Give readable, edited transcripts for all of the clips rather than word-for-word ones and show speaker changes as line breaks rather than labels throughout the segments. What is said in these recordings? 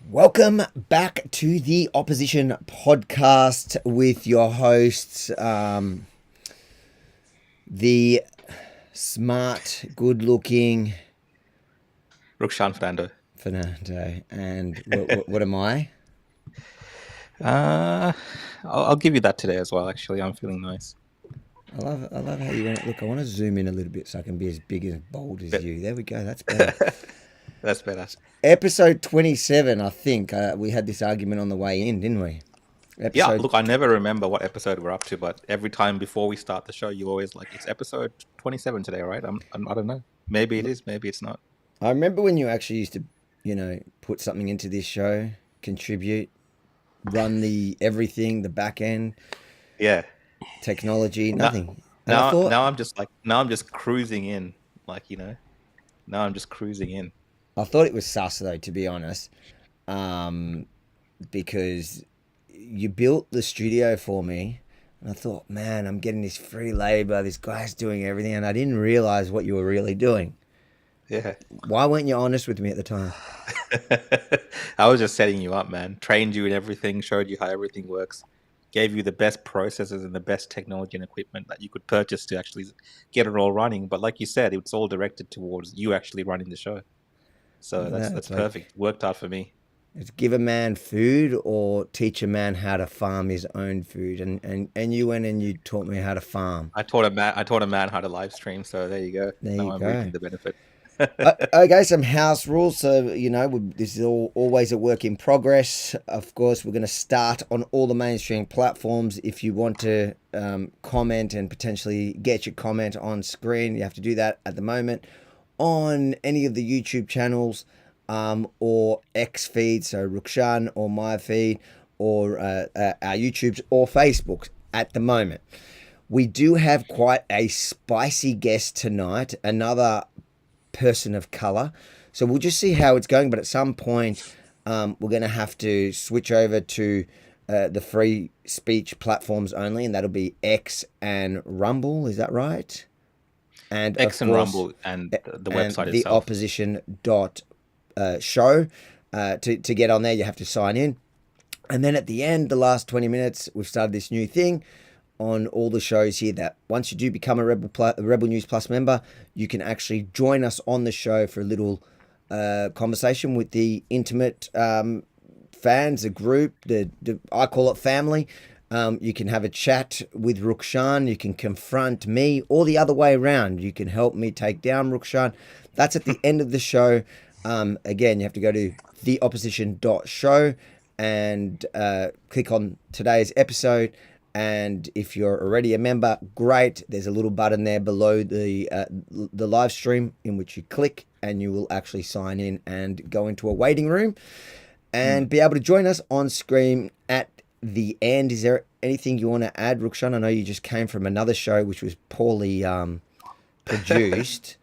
Welcome back to the Opposition Podcast with your hosts, the smart, good-looking
Rukshan
Fernando, and what am I?
I'll give you that today as well. Actually, I'm feeling nice.
I love how you want to look. I want to zoom in a little bit so I can be as big and bold as
But
you. There we go. That's better.
that's better.
Episode 27. I think we had this argument on the way in, didn't we?
Yeah.
Episode.
Look, I never remember what episode we're up to, but every time before we start the show, you always like it's episode 27 today, right? I don't know. Maybe it is. Maybe it's not.
I remember when you actually used to, put something into this show, contribute, run the everything, the back end,
Yeah.
technology,
Now,
nothing. And I thought,
now I'm just cruising in, Now I'm just cruising in.
it was sus though, to be honest, because you built the studio for me, and I thought, man, I'm getting this free labor. This guy's doing everything, and I didn't realize what you were really doing.
Yeah.
Why weren't you honest with me at the time?
I was just setting you up, man. Trained you in everything, showed you how everything works, gave you the best processes and the best technology and equipment that you could purchase to actually get it all running. But like you said, it's all directed towards you actually running the show. So that's
Like,
perfect. Worked out for me.
it's give a man food or teach a man how to farm his own food. And you went and you taught me how to farm.
I taught a man how to live stream. So there you go.
There
Now
you
I'm
go.
reaping the benefit.
Okay, some house rules. So, this is always a work in progress. Of course, we're going to start on all the mainstream platforms. If you want to comment and potentially get your comment on screen, you have to do that at the moment on any of the YouTube channels or X feed, so Rukshan or my feed or our YouTubes or Facebooks at the moment. We do have quite a spicy guest tonight, another person of color, so we'll just see how it's going, but at some point we're going to have to switch over to the free speech platforms only, and that'll be X and Rumble. Is that right? And
X
of
and
course,
Rumble and the
and
website
the
itself.
opposition dot show. To get on there, you have to sign in, and then at the end, the last 20 minutes, we've started this new thing on all the shows here, that once you do become a Rebel News Plus member, you can actually join us on the show for a little conversation with the intimate fans, a group, I call it family. You can have a chat with Rukshan, you can confront me, or the other way around. You can help me take down Rukshan. That's at the end of the show. Again, you have to go to theopposition.show and click on today's episode. And if you're already a member, great. There's a little button there below the live stream in which you click, and you will actually sign in and go into a waiting room and be able to join us on screen at the end. Is there anything you want to add, Rukshan? I know you just came from another show which was poorly produced.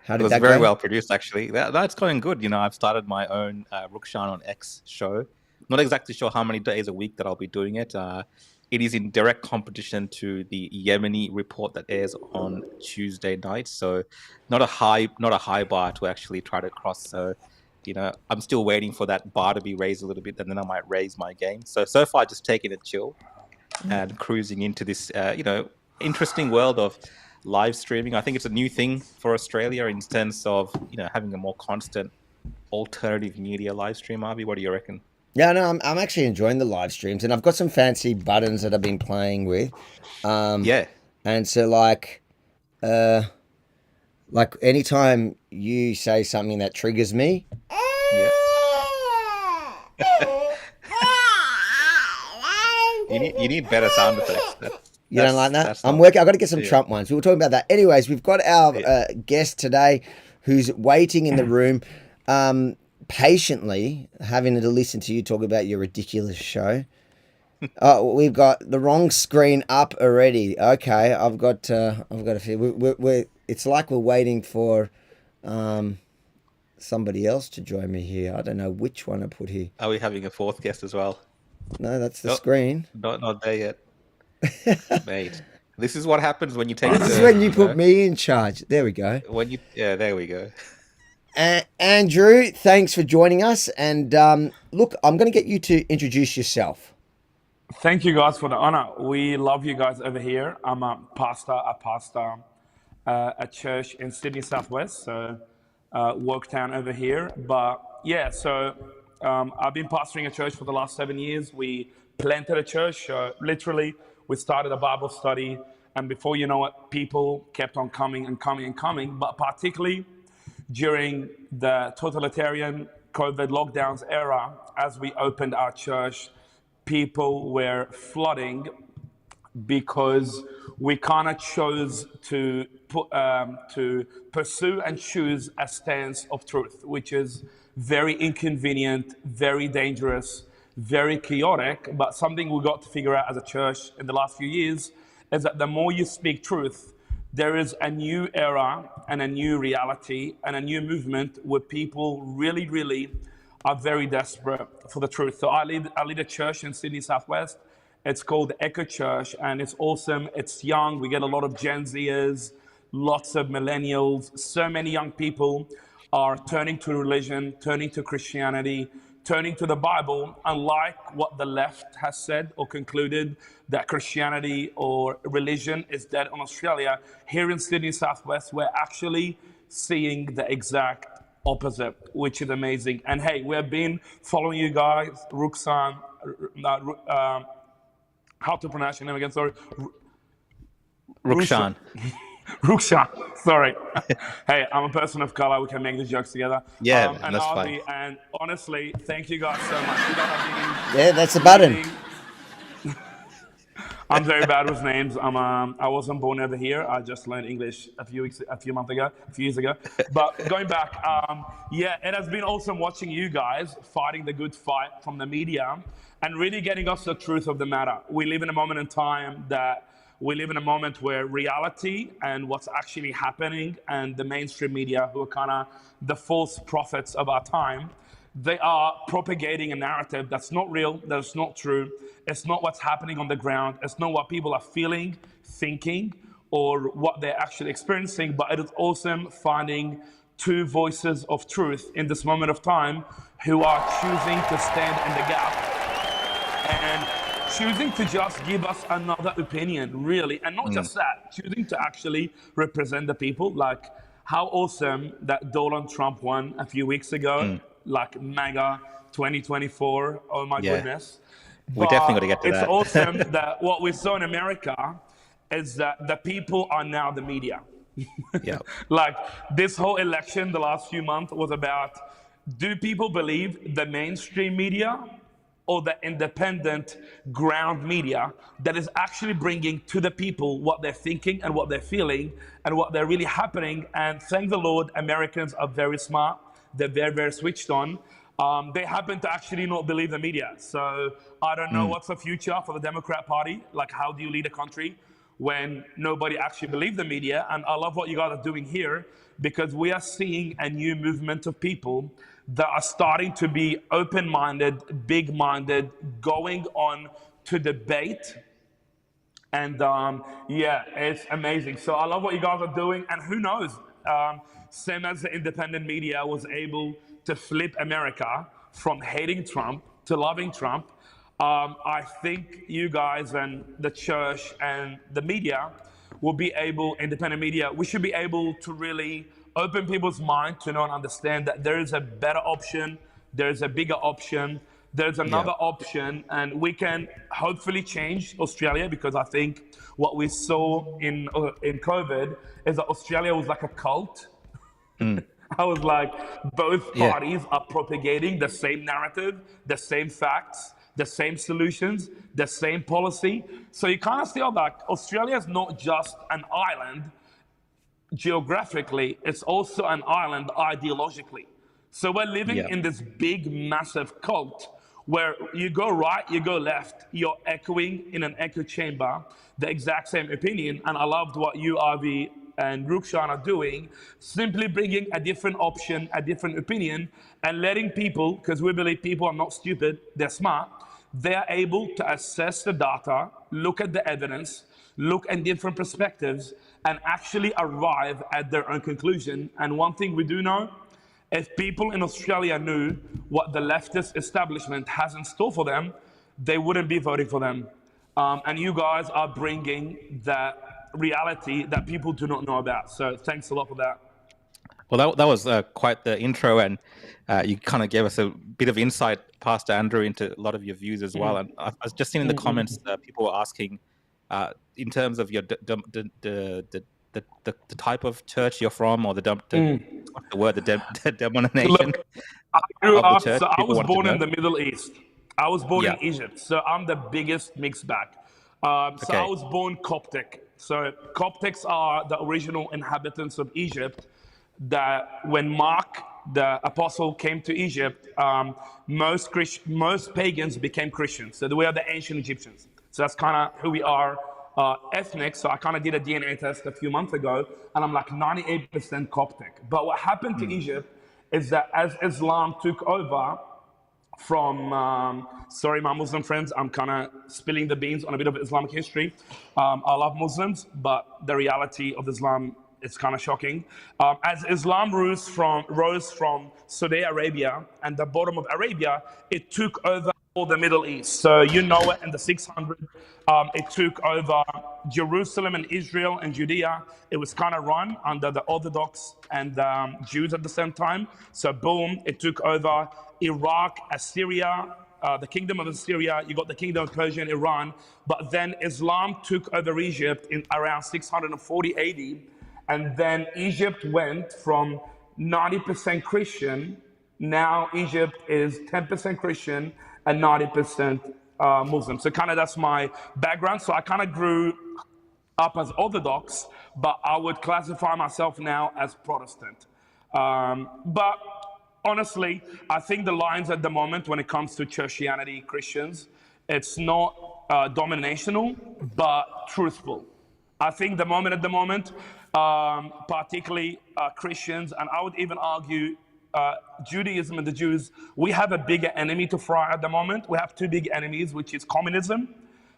How did
It was
that
very
go?
well produced, actually. That's going good. I've started my own Rukshan on X show. Not exactly sure how many days a week that I'll be doing it. It is in direct competition to the Yemeni report that airs on Tuesday night. So not a high bar to actually try to cross. So, I'm still waiting for that bar to be raised a little bit, and then I might raise my game. So far, just taking it chill and cruising into this, interesting world of live streaming. I think it's a new thing for Australia in sense of, having a more constant alternative media live stream. Avi, what do you reckon?
Yeah, no, I'm actually enjoying the live streams, and I've got some fancy buttons that I've been playing with.
Yeah.
And so like anytime you say something that triggers me,
Yeah. You need better sound effects.
you don't like that?
That's
I'm
not.
working. I've got to get some
Yeah.
Trump ones. We were talking about that. Anyways, we've got our guest today who's waiting in the room, patiently having to listen to you talk about your ridiculous show. We've got the wrong screen up already. Okay, I've got a few. It's like we're waiting for somebody else to join me here. I don't know which one I put here.
Are we having a fourth guest as well?
No, that's the
Nope.
screen.
Not there yet, mate. This is what happens when you take.
This is when you put me in charge. There we go.
Yeah, there we go.
Andrew, thanks for joining us. And look, I'm going to get you to introduce yourself.
Thank you guys for the honor. We love you guys over here. I'm a pastor, a church in Sydney Southwest, so Worktown over here. But yeah, so I've been pastoring a church for the last 7 years. We planted a church, literally. We started a Bible study, and before you know it, people kept on coming and coming and coming. But particularly during the totalitarian COVID lockdowns era, as we opened our church, people were flooding because we kind of chose to pursue and choose a stance of truth, which is very inconvenient, very dangerous, very chaotic. But something we got to figure out as a church in the last few years is that the more you speak truth, there is a new era and a new reality and a new movement where people really, really are very desperate for the truth. So I lead a church in Sydney Southwest. It's called the Echo Church, and it's awesome. It's young. We get a lot of Gen Zers, lots of millennials. So many young people are turning to religion, turning to Christianity, turning to the Bible, unlike what the left has said or concluded that Christianity or religion is dead on Australia. Here in Sydney Southwest, we're actually seeing the exact opposite, which is amazing. And hey, we have been following you guys, Ruxan, how to pronounce your name again? Sorry.
Rukshan.
Rukshan, sorry. Hey, I'm a person of color. We can make these jokes together.
Yeah,
and
that's fine.
And honestly, thank you guys so much. You guys have been
Yeah, that's the button.
leading- I'm very bad with names. I wasn't born over here. I just learned English a few years ago. But going back, yeah, it has been awesome watching you guys fighting the good fight from the media and really getting us the truth of the matter. We live in a moment in time where reality and what's actually happening and the mainstream media, who are kind of the false prophets of our time, they are propagating a narrative that's not real, that's not true. It's not what's happening on the ground. It's not what people are feeling, thinking, or what they're actually experiencing. But it is awesome finding two voices of truth in this moment of time who are choosing to stand in the gap and choosing to just give us another opinion, really. And not just that, choosing to actually represent the people. Like, how awesome that Donald Trump won a few weeks ago. Like MAGA 2024. Oh my goodness.
We definitely got to get to
it's
that.
awesome that what we saw in America is that the people are now the media.
Yeah.
Like this whole election, the last few months was about, do people believe the mainstream media or the independent ground media that is actually bringing to the people what they're thinking and what they're feeling and what they're really happening? And thank the Lord, Americans are very smart. They're very, very switched on. They happen to actually not believe the media. So I don't know what's the future for the Democrat Party. Like, how do you lead a country when nobody actually believes the media? And I love what you guys are doing here, because we are seeing a new movement of people that are starting to be open-minded, big-minded, going on to debate. And yeah, it's amazing. So I love what you guys are doing. And who knows? Same as the independent media was able to flip America from hating Trump to loving Trump, I think you guys and the church and the media will be able, independent media, we should be able to really open people's mind to know and understand that there is a better option, there's a bigger option, there's another option, and we can hopefully change Australia, because I think what we saw in COVID is that Australia was like a cult. I was like, both parties are propagating the same narrative, the same facts, the same solutions, the same policy. So you kind of feel like Australia is not just an island geographically, it's also an island ideologically. So we're living in this big, massive cult where you go right, you go left, you're echoing in an echo chamber the exact same opinion. And I loved what you, Avi, and Rukshan are doing, simply bringing a different option, a different opinion, and letting people, because we believe people are not stupid, they're smart, they're able to assess the data, look at the evidence, look at different perspectives, and actually arrive at their own conclusion. And one thing we do know If people in Australia knew what the leftist establishment has in store for them, they wouldn't be voting for them. And you guys are bringing that reality that people do not know about. So thanks a lot for that.
Well, that was quite the intro, and you kind of gave us a bit of insight, Pastor Andrew, into a lot of your views as well. And I was just seeing in the comments people were asking, in terms of your the type of church you're from, or what's the word, the denomination
Look, I grew
of the
up,
church.
so I
People
was
wanted to
born in
know.
the Middle East. I was born in Egypt, so I'm the biggest mixed bag. So I was born Coptic. So Coptics are the original inhabitants of Egypt, that when Mark, the apostle, came to Egypt, most pagans became Christians. So we are the ancient Egyptians. So that's kind of who we are, ethnic. So I kind of did a DNA test a few months ago, and I'm like 98% Coptic. But what happened to Egypt is that as Islam took over from, sorry, my Muslim friends, I'm kind of spilling the beans on a bit of Islamic history. I love Muslims, but the reality of Islam, it's kind of shocking. As Islam rose from Saudi Arabia and the bottom of Arabia, it took over all the Middle East. So you know it, in the 600s, it took over Jerusalem and Israel and Judea. It was kind of run under the Orthodox and Jews at the same time. So boom, it took over Iraq, Assyria, the kingdom of Assyria. You got the kingdom of Persia and Iran. But then Islam took over Egypt in around 640 AD. And then Egypt went from 90% Christian. Now Egypt is 10% Christian and 90% Muslim. So kind of that's my background. So I kind of grew up as Orthodox, but I would classify myself now as Protestant. But honestly, I think the lines at the moment when it comes to churchianity, Christians, it's not dominational, but truthful. I think the moment at the moment, particularly Christians, and I would even argue Judaism and the Jews, we have a bigger enemy to fry at the moment. We have two big enemies, which is communism,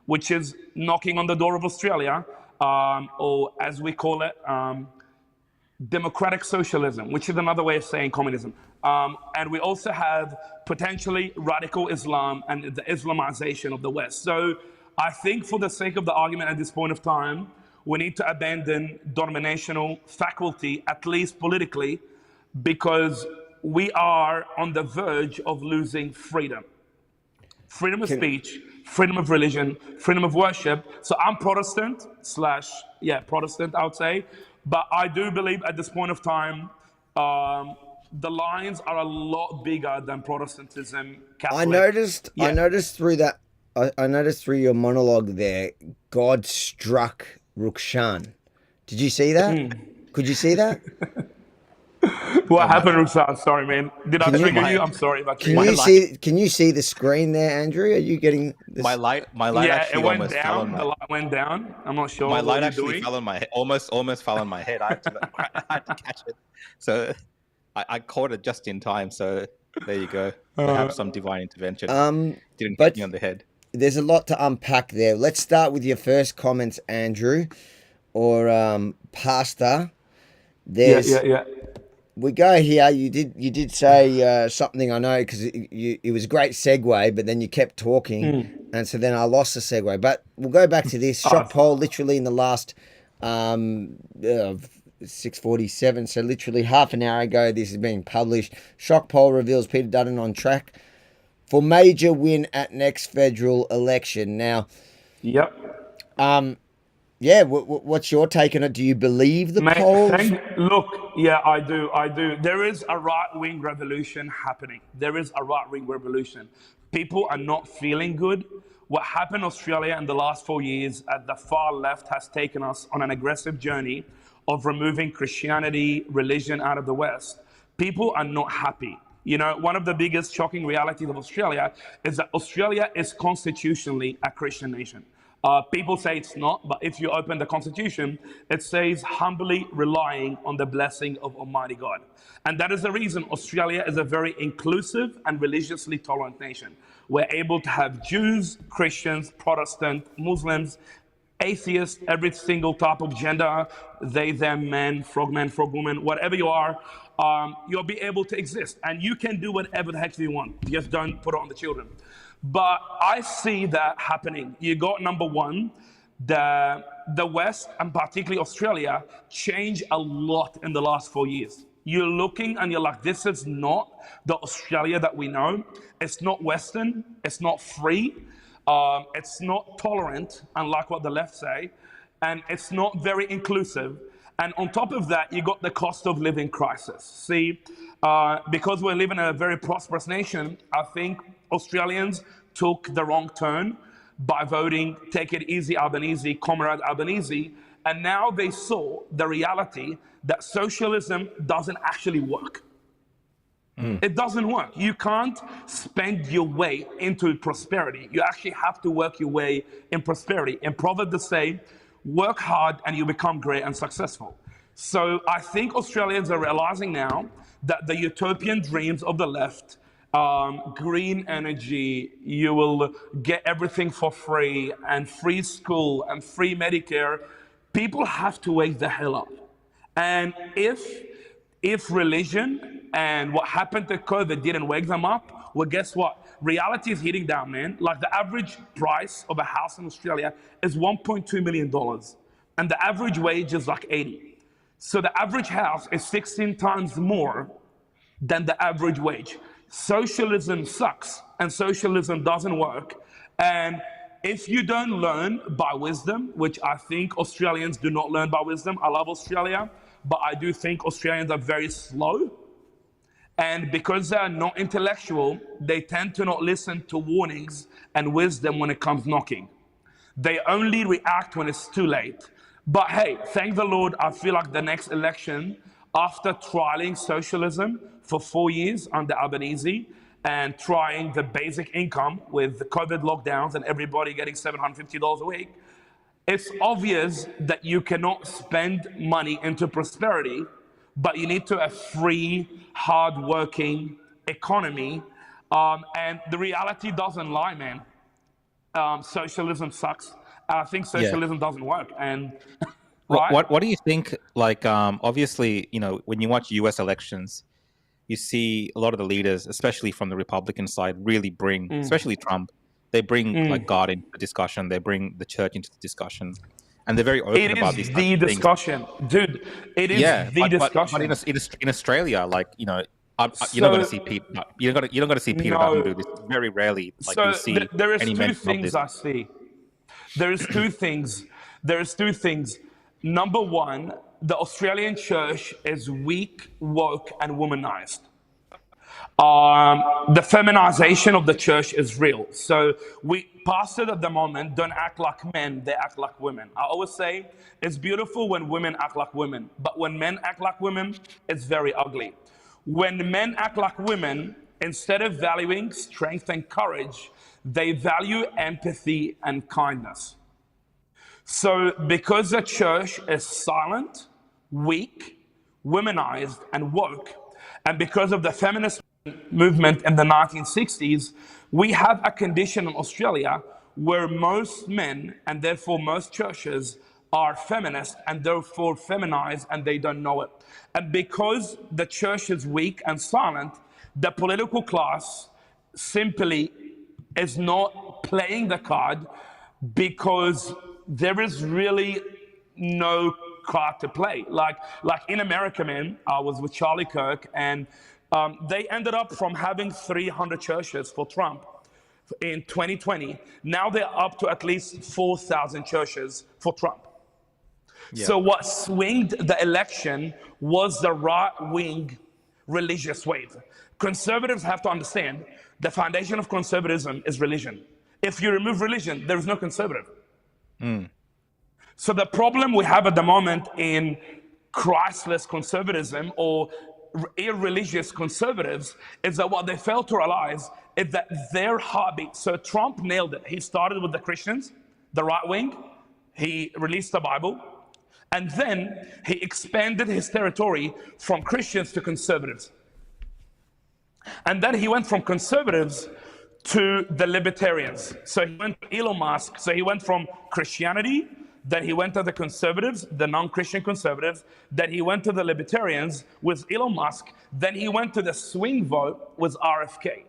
which is knocking on the door of Australia, or as we call it, democratic socialism, which is another way of saying communism. And we also have potentially radical Islam and the Islamization of the West. So I think for the sake of the argument at this point of time, we need to abandon dominational faculty, at least politically, because we are on the verge of losing freedom. Freedom of speech, freedom of religion, freedom of worship. So I'm Protestant, Protestant, I would say. But I do believe at this point of time, the lines are a lot bigger than Protestantism, Catholic.
I noticed through that, I noticed through your monologue there, God struck Rukshan. Did you see that? Could you see that?
What happened, Rukshan? Sorry, man. Did I trigger you? I'm sorry.
Can you see the screen there, Andrew? Are you getting this?
My light actually
it went
almost
down.
fell on
The light went down. I'm not sure.
my
what
light
you're
actually
doing.
fell on my head. Almost fell on my head. I had to catch it. So I caught it just in time. So there you go. Perhaps some divine intervention didn't hit me on the head.
There's a lot to unpack there. Let's start with your first comments, Andrew, or Pastor.
Yeah.
We go here. You did say something, I know, because it was a great segue, but then you kept talking, and so then I lost the segue. But we'll go back to this shock poll. Literally in the last 6:47, so literally half an hour ago, this is being published. Shock poll reveals Peter Dutton on track for major win at next federal election. Now,
Yep.
what's your take on it? Do you believe the polls?
Look, yeah, I do. There is a right-wing revolution happening. There is a right-wing revolution. People are not feeling good. What happened in Australia in the last 4 years at the far left has taken us on an aggressive journey of removing Christianity, religion out of the West. People are not happy. You know, one of the biggest shocking realities of Australia is that Australia is constitutionally a Christian nation. People say it's not, but if you open the Constitution, it says humbly relying on the blessing of Almighty God. And that is the reason Australia is a very inclusive and religiously tolerant nation. We're able to have Jews, Christians, Protestant, Muslims, atheists, every single type of gender, they, them, men, frogman, frogwoman, whatever you are. you'll be able to exist. And you can do whatever the heck you want. Just don't put it on the children. But I see that happening. You got number one, the West, and particularly Australia, changed a lot in the last 4 years. You're looking and you're like, this is not the Australia that we know. It's not Western. It's not free. It's not tolerant, unlike what the left say. And it's not very inclusive. And on top of that, you got the cost of living crisis. See, because we live in a very prosperous nation, I think Australians took the wrong turn by voting Take It Easy Albanese, Comrade Albanese, and now they saw the reality that socialism doesn't actually work. It doesn't work. You can't spend your way into prosperity. You actually have to work your way in prosperity. In Proverbs they say, work hard and you become great and successful. So I think Australians are realizing now that the utopian dreams of the left, green energy, you will get everything for free, and free school and free Medicare, people have to wake the hell up. And if religion and what happened to COVID didn't wake them up, well, guess what? Reality is hitting down, man. Like the average price of a house in Australia is $1.2 million. And the average wage is like 80. So the average house is 16 times more than the average wage. Socialism sucks and socialism doesn't work. And if you don't learn by wisdom, which I think Australians do not learn by wisdom, I love Australia, but I do think Australians are very slow. And because they are not intellectual, they tend to not listen to warnings and wisdom when it comes knocking. They only react when it's too late. But hey, thank the Lord, I feel like the next election, after trialing socialism for 4 years under Albanese and trying the basic income with the COVID lockdowns and everybody getting $750 a week, it's obvious that you cannot spend money into prosperity, but you need to have free, hard-working economy. And the reality doesn't lie, man. Socialism sucks. I think socialism doesn't work. And right?
What do you think? Like, obviously, you know, when you watch U.S. elections, you see a lot of the leaders, especially from the Republican side, really bring, especially Trump, they bring like God into the discussion. They bring the church into the discussion, and they're very open about these
the discussion, dude. It is the discussion.
But in Australia, like, you know, you're not going to see Peter. You're not going to see Peter Dutton do this. Very rarely, like, you see
there is
any
two things I see. There's two things. There's two things. Number one, the Australian church is weak, woke, and womanized. The feminization of the church is real. So pastors at the moment don't act like men, they act like women. I always say it's beautiful when women act like women, but when men act like women, it's very ugly. When men act like women, instead of valuing strength and courage, they value empathy and kindness. So because the church is silent, weak, womanized, and woke, and because of the feminist movement in the 1960s, we have a condition in Australia where most men, and therefore most churches, are feminist and therefore feminized, and they don't know it. And because the church is weak and silent, the political class simply is not playing the card, because there is really no card to play. Like in America, man, I was with Charlie Kirk, and they ended up from having 300 churches for Trump in 2020. Now they're up to at least 4,000 churches for Trump. Yeah. So what swinged the election was the right-wing religious wave. Conservatives have to understand the foundation of conservatism is religion. If you remove religion, there is no conservative. So the problem we have at the moment in Christless conservatism or irreligious conservatives is that what they fail to realize is that their heartbeat. So Trump nailed it. He started with the Christians, the right wing. He released the Bible. And then he expanded his territory from Christians to conservatives. And then he went from conservatives to the libertarians. So he went to Elon Musk. So he went from Christianity then he went to the conservatives, the non-Christian conservatives, then he went to the libertarians with Elon Musk, then he went to the swing vote with RFK.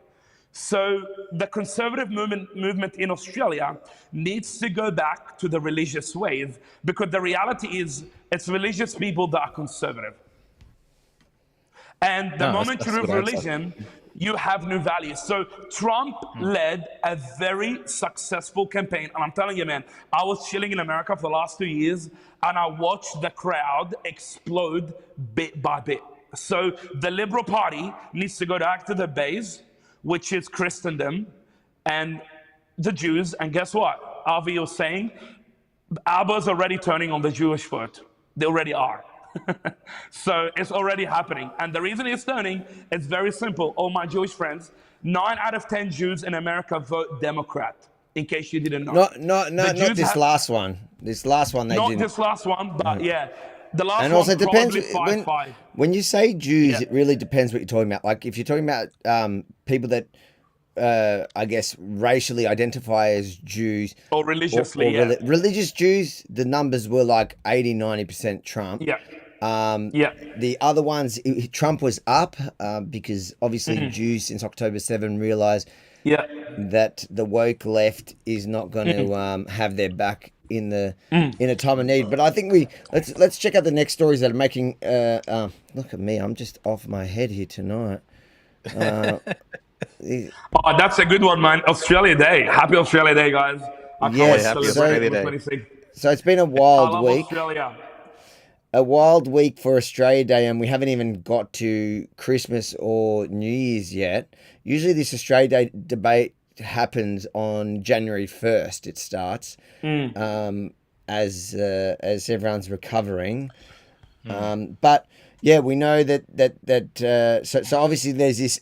So the conservative movement in Australia needs to go back to the religious wave, because the reality is it's religious people that are conservative. And the moment you remove religion, you have new values. So Trump led a very successful campaign. And I'm telling you, man, I was chilling in America for the last 2 years, and I watched the crowd explode bit by bit. So the Liberal Party needs to go back to the base, which is Christendom and the Jews. And guess what? Avi was saying, Abba's already turning on the Jewish vote. They already are. So it's already happening. And the reason it's turning is very simple. All my Jewish friends, 9 out of 10 Jews in America vote Democrat, in case you didn't know.
Not this last one. This last one they didn't.
Not this last one, but yeah. The last
And
one
also it depends
probably 5-5.
when you say Jews, it really depends what you're talking about. Like if you're talking about people that I guess racially identify as Jews
or religiously,
religious Jews, the numbers were like 80-90% Trump.
Yeah.
The other ones, Trump was up because obviously Jews since October 7 realized that the woke left is not going to have their back in a time of need. But I think let's check out the next stories that are making. Look at me, I'm just off my head here tonight.
Oh, that's a good one, man. Australia Day. Happy Australia Day, guys.
Yes,
happy Australia Day.
So it's been a wild week.
Australia.
A wild week for Australia Day, and we haven't even got to Christmas or New Year's yet. Usually this Australia Day debate happens on January 1st. It starts as everyone's recovering. But yeah, we know that so obviously there's this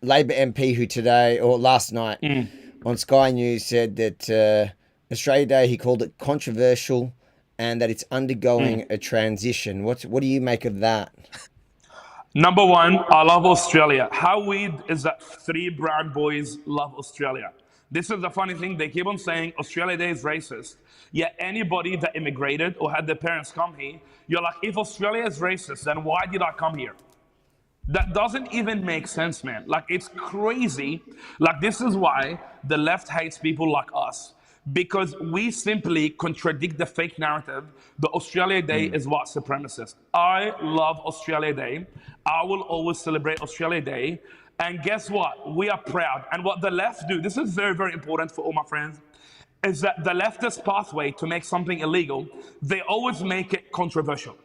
Labor MP who today or last night on Sky News said that Australia Day, he called it controversial and that it's undergoing a transition. What do you make of that?
Number one, I love Australia. How weird is that 3 brown boys love Australia? This is the funny thing. They keep on saying Australia Day is racist. Yet anybody that immigrated or had their parents come here, you're like, if Australia is racist, then why did I come here? That doesn't even make sense, man. Like, it's crazy. Like, this is why the left hates people like us. Because we simply contradict the fake narrative that Australia Day is white supremacist. I love Australia Day. I will always celebrate Australia Day. And guess what? We are proud. And what the left do, this is very, very important for all my friends, is that the leftist pathway to make something illegal, they always make it controversial.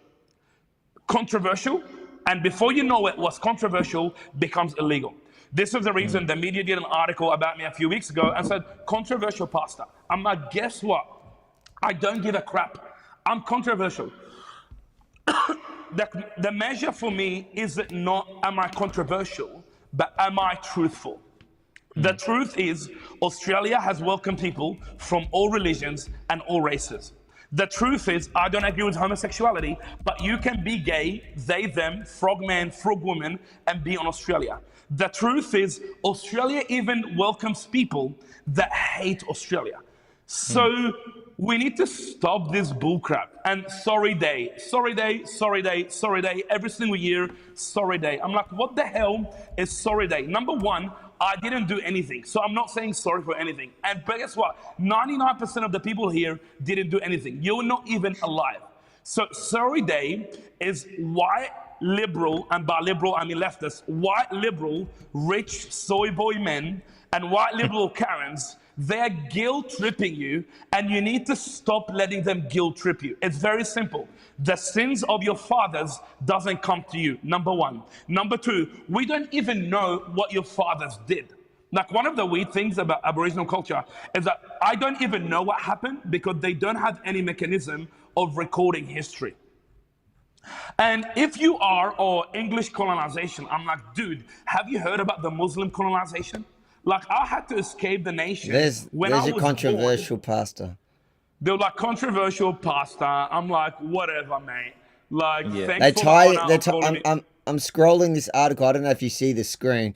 Controversial, and before you know it, what's controversial becomes illegal. This is the reason the media did an article about me a few weeks ago and said, controversial pastor. I'm like, guess what? I don't give a crap. I'm controversial. The measure for me is not am I controversial, but am I truthful? The truth is Australia has welcomed people from all religions and all races. The truth is, I don't agree with homosexuality, but you can be gay, they, them, frogman, frogwoman, and be on Australia. The truth is, Australia even welcomes people that hate Australia. So we need to stop this bullcrap. And sorry day, sorry day, sorry day, sorry day, every single year, sorry day. I'm like, what the hell is sorry day? Number one, I didn't do anything, so I'm not saying sorry for anything. And but guess what? 99% of the people here didn't do anything. You're not even alive. So sorry day is white liberal, and by liberal I mean leftist, white liberal, rich soy boy men and white liberal Karens. They're guilt tripping you, and you need to stop letting them guilt trip you. It's very simple. The sins of your fathers doesn't come to you, number one. Number two, we don't even know what your fathers did. Like, one of the weird things about Aboriginal culture is that I don't even know what happened because they don't have any mechanism of recording history. And if you are, or English colonization, I'm like, dude, have you heard about the Muslim colonization? Like, I had to escape the nation.
There's a controversial pastor.
They were like, controversial pastor. I'm like, whatever, mate. Like,
I'm scrolling this article. I don't know if you see the screen.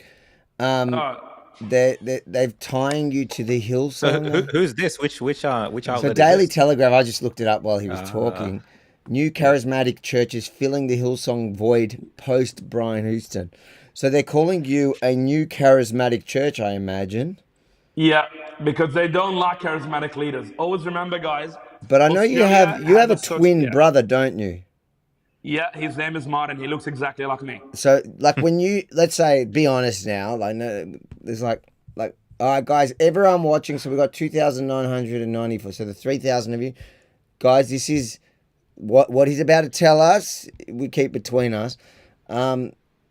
they've tying you to the hill
So
song.
who's this? Which outlet
So
is
Daily
this?
Telegraph, I just looked it up while he was talking. New charismatic churches filling the Hillsong void post Brian Houston. So they're calling you a new charismatic church, I imagine.
Yeah, because they don't like charismatic leaders. Always remember, guys,
But I know
Australia
you
has
have a
a
twin brother, don't you?
Yeah, his name is Martin. He looks exactly like me.
So like when you, let's say, be honest now, like no, there's like all right guys, everyone watching, so we got 2,994, so the 3,000 of you guys, this is what he's about to tell us, we keep between us.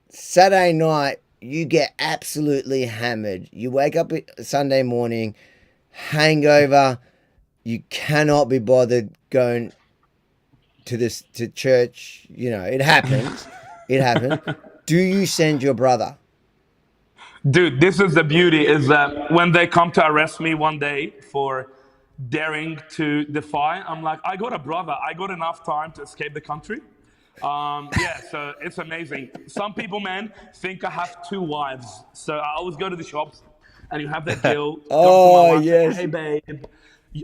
Saturday night, you get absolutely hammered. You wake up Sunday morning, hangover. You cannot be bothered going to church. You know, it happens. It happens. Do you send your brother?
Dude, this is the beauty is that when they come to arrest me one day for daring to defy, I'm like, I got a brother. I got enough time to escape the country. Yeah, so it's amazing. Some people, man, think I have two wives. So I always go to the shops and you have that girl come to my wife,
yes.
hey babe,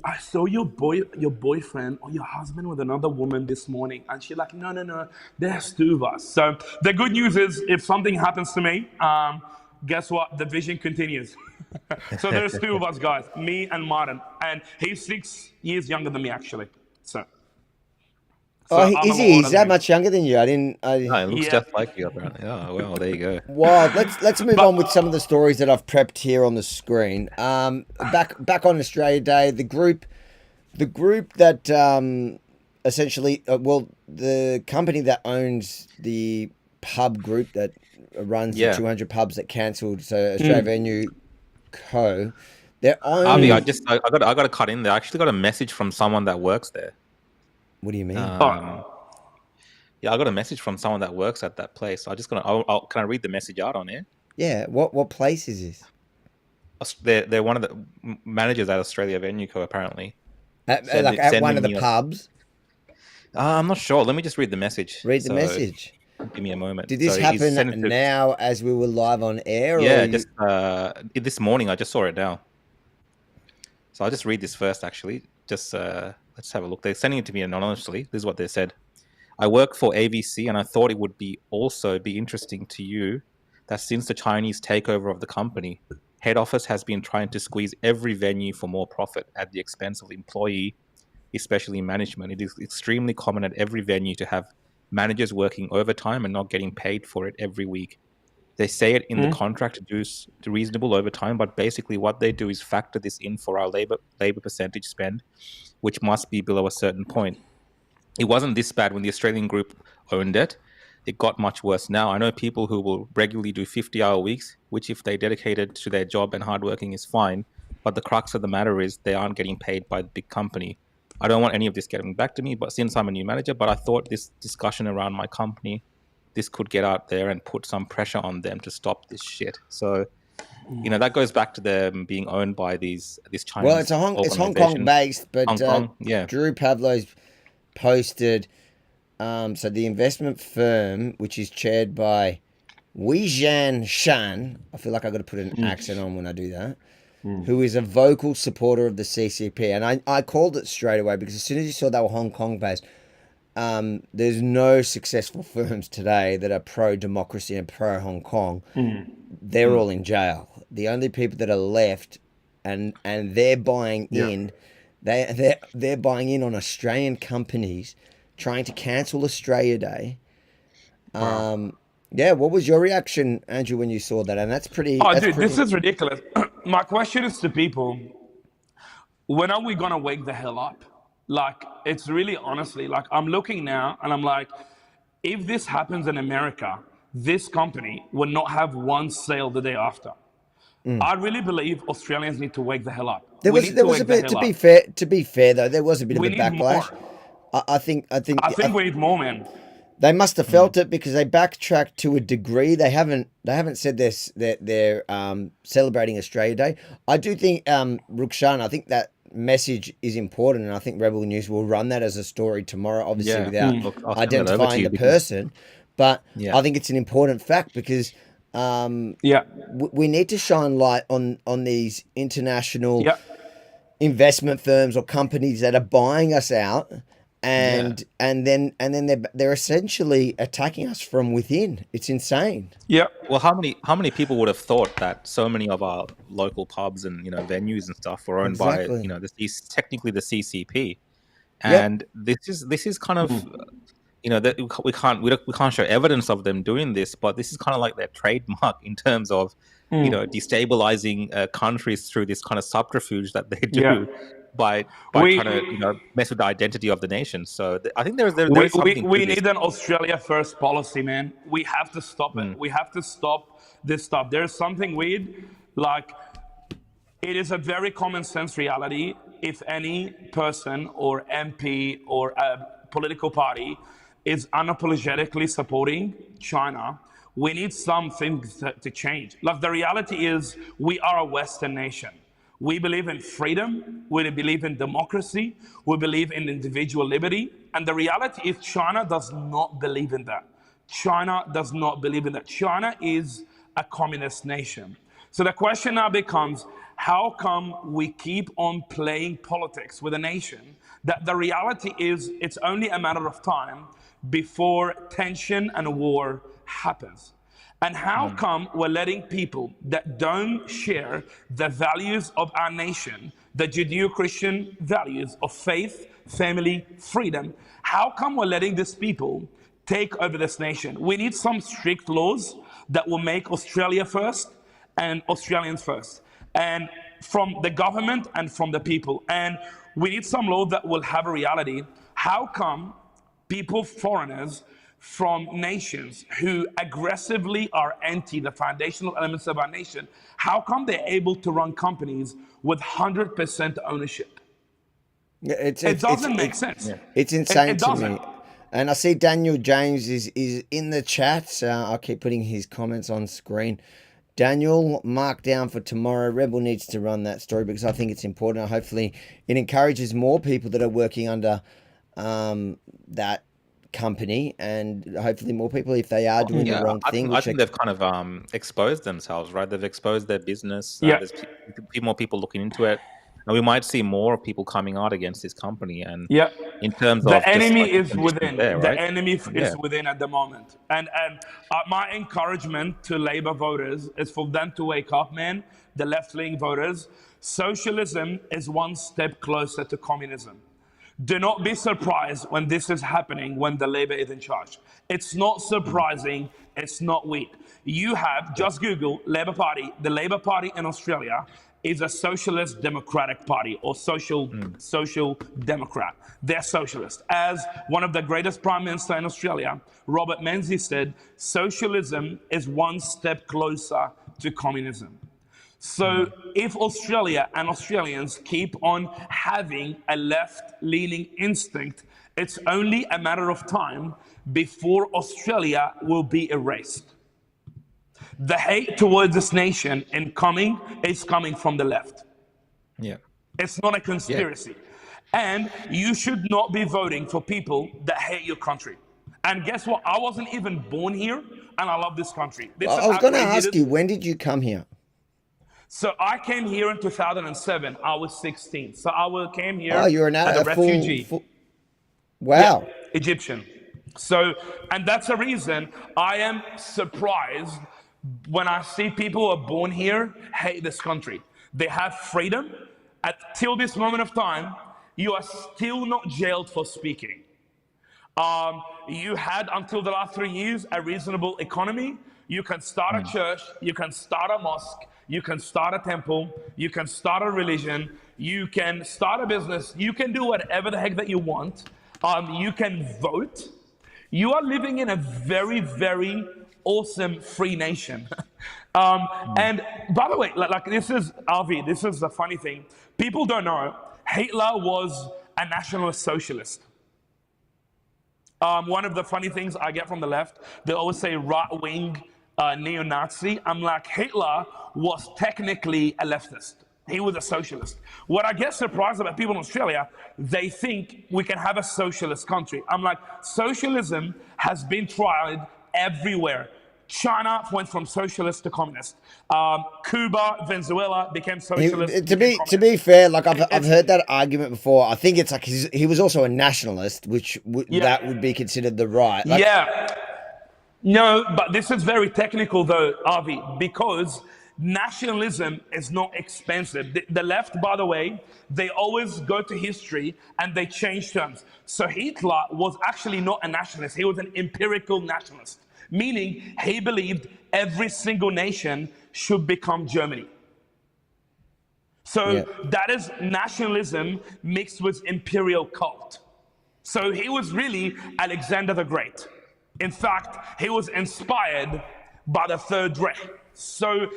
I saw your boyfriend or your husband with another woman this morning. And she's like, no, there's two of us. So the good news is if something happens to me, guess what? The vision continues. So there's two of us guys, me and Martin. And he's 6 years younger than me, actually. So I'm
Is
a lot
he?
older
He's
than
that
him.
much younger than you?
No, it looks
Yeah.
just like you, apparently. Oh, well, there you go.
Well, let's move on with some of the stories that I've prepped here on the screen. Back on Australia Day, the group that essentially, the company that owns the pub group that runs the 200 pubs that cancelled, so Australia Venue Co. Their own.
Avi, I got to cut in there. I actually got a message from someone that works there.
What do you mean?
Yeah, I got a message from someone that works at that place. So can I read the message out on here?
Yeah. What place is this?
They're one of the managers at Australia Venue Co. Apparently.
At one of the pubs.
I'm not sure. Let me just read the message.
Read the message.
Give me a moment.
Did this happen now as we were live on air?
Yeah, just this morning. I just saw it now. So I'll just read this first, actually. Just let's have a look. They're sending it to me anonymously. This is what they said. I work for ABC, and I thought it would also be interesting to you that since the Chinese takeover of the company, head office has been trying to squeeze every venue for more profit at the expense of the employee, especially management. It is extremely common at every venue to have managers working overtime and not getting paid for it every week. They say it in the contract to do reasonable overtime, but basically what they do is factor this in for our labor percentage spend, which must be below a certain point. It wasn't this bad when the Australian group owned it. It got much worse now. I know people who will regularly do 50-hour weeks, which if they dedicated to their job and hardworking is fine, but the crux of the matter is they aren't getting paid by the big company. I don't want any of this getting back to me, but since I'm a new manager, but I thought this discussion around my company, this could get out there and put some pressure on them to stop this shit. So, that goes back to them being owned by this Chinese.
Well, it's Hong Kong based, but
Hong Kong, yeah.
Drew Pavlo's posted. So the investment firm, which is chaired by Weijian Shan, I feel like I've got to put an accent on when I do that, who is a vocal supporter of the CCP. And I called it straight away because as soon as you saw they were Hong Kong based, there's no successful firms today that are pro-democracy and pro-Hong Kong. They're all in jail. The only people that are left, and they're buying in, they're buying in on Australian companies trying to cancel Australia Day. Wow. What was your reaction, Andrew, when you saw that? And that's pretty...
This is ridiculous. My question is to people, when are we going to wake the hell up? Like, it's really honestly, like, I'm looking now and I'm like, if this happens in America, this company would not have one sale the day after. I really believe Australians need to wake the hell up.
There was a bit, to be fair though, there was a bit of a backlash. I think
we need more, man.
They must have felt it because they backtracked to a degree. They haven't said they're celebrating Australia Day. I do think Rukshan, I think that message is important, and I think Rebel News will run that as a story tomorrow, obviously without identifying the person. But I think it's an important fact because
Yeah,
We need to shine light on these international
yeah,
investment firms or companies that are buying us out,
Yeah.
and then they're essentially attacking us from within. It's insane.
yeah.
Well, how many people would have thought that so many of our local pubs and venues and stuff were owned by
Exactly.
technically the CCP,
Yep.
and this is kind of that we can't show evidence of them doing this, but this is kind of like their trademark in terms of destabilizing countries through this kind of subterfuge that they
Yeah.
do by
We
trying to mess with the identity of the nation. So I think there
we,
is
we
something to
we
this.
need an Australia first policy, man. We have to stop it.
Mm.
We have to stop this stuff. There's something weird, like it is a very common sense reality. If any person or MP or a political party is unapologetically supporting China, we need something to change. Like the reality is, we are a Western nation. We believe in freedom. We believe in democracy. We believe in individual liberty. And the reality is, China does not believe in that. China does not believe in that. China is a communist nation. So the question now becomes, how come we keep on playing politics with a nation that the reality is it's only a matter of time before tension and war happens? And how come we're letting people that don't share the values of our nation, the Judeo-Christian values of faith, family, freedom, how come we're letting these people take over this nation? We need some strict laws that will make Australia first and Australians first, and from the government and from the people. And we need some law that will have a reality. How come people, foreigners from nations who aggressively are anti the foundational elements of our nation, how come they're able to run companies with 100% ownership?
Yeah,
It doesn't make sense.
it's insane
It
to
doesn't.
me. And I see Daniel James is in the chat. I'll keep putting his comments on screen. Daniel, mark down for tomorrow. Rebel needs to run that story because I think it's important. Hopefully, it encourages more people that are working under that company, and hopefully more people, if they are doing the wrong thing.
I think they've kind of exposed themselves, right? They've exposed their business.
Yeah.
There's more people looking into it, and we might see more people coming out against this company. And
Yeah.
in terms
The
of just
enemy
like the
is
conditions
within.
there,
The
right?
enemy
Yeah.
is within at the moment. And my encouragement to Labour voters is for them to wake up, man. The left-wing voters. Socialism is one step closer to communism. Do not be surprised when this is happening when the Labour is in charge. It's not surprising. It's not weak. You have, just Google Labour Party. The Labour Party in Australia is a socialist democratic party, or social democrat. They're socialist. As one of the greatest prime ministers in Australia, Robert Menzies, said, socialism is one step closer to communism. So if Australia and Australians keep on having a left-leaning instinct, it's only a matter of time before Australia will be erased. The hate towards this nation is coming from the left.
Yeah.
It's not a conspiracy. And you should not be voting for people that hate your country. And guess what? I wasn't even born here, and I love this country.
I was going to ask you, when did you come here?
So I came here in 2007. I was 16. So came here
You're
as a refugee.
Wow.
Yeah, Egyptian. So, and that's the reason I am surprised when I see people who are born here hate this country. They have freedom. Till this moment of time, you are still not jailed for speaking. You had, until the last 3 years, a reasonable economy. You can start a church, you can start a mosque, you can start a temple, you can start a religion, you can start a business, you can do whatever the heck that you want. You can vote. You are living in a very, very awesome free nation. And by the way, like this is, Avi, this is the funny thing. People don't know, Hitler was a nationalist socialist. One of the funny things I get from the left, they always say right-wing neo-Nazi. I'm like, Hitler was technically a leftist. He was a socialist. What I get surprised about people in Australia, they think we can have a socialist country. I'm like, socialism has been tried everywhere. China went from socialist to communist. Cuba, Venezuela became socialist.
To be fair, like I've heard that argument before. I think it's like he was also a nationalist, which that would be considered the right. Like,
yeah. No, but this is very technical though, Avi, because nationalism is not expensive. The left, by the way, they always go to history and they change terms. So Hitler was actually not a nationalist. He was an empirical nationalist, meaning he believed every single nation should become Germany. So that is nationalism mixed with imperial cult. So he was really Alexander the Great. In fact, he was inspired by the Third Reich. So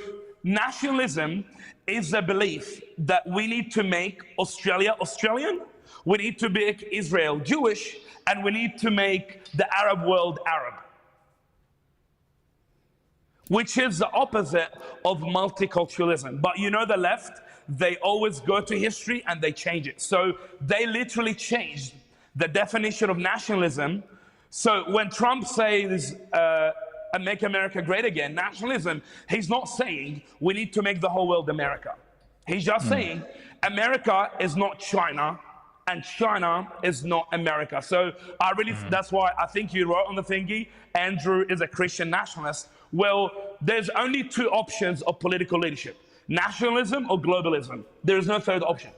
nationalism is the belief that we need to make Australia Australian, we need to make Israel Jewish, and we need to make the Arab world Arab, which is the opposite of multiculturalism. But you know the left, they always go to history and they change it. So they literally changed the definition of nationalism. So when Trump says, make America great again, nationalism, he's not saying we need to make the whole world America. He's just saying America is not China and China is not America. So I really, that's why I think you wrote on the thingy, Andrew is a Christian nationalist. Well, there's only two options of political leadership, nationalism or globalism. There is no third option.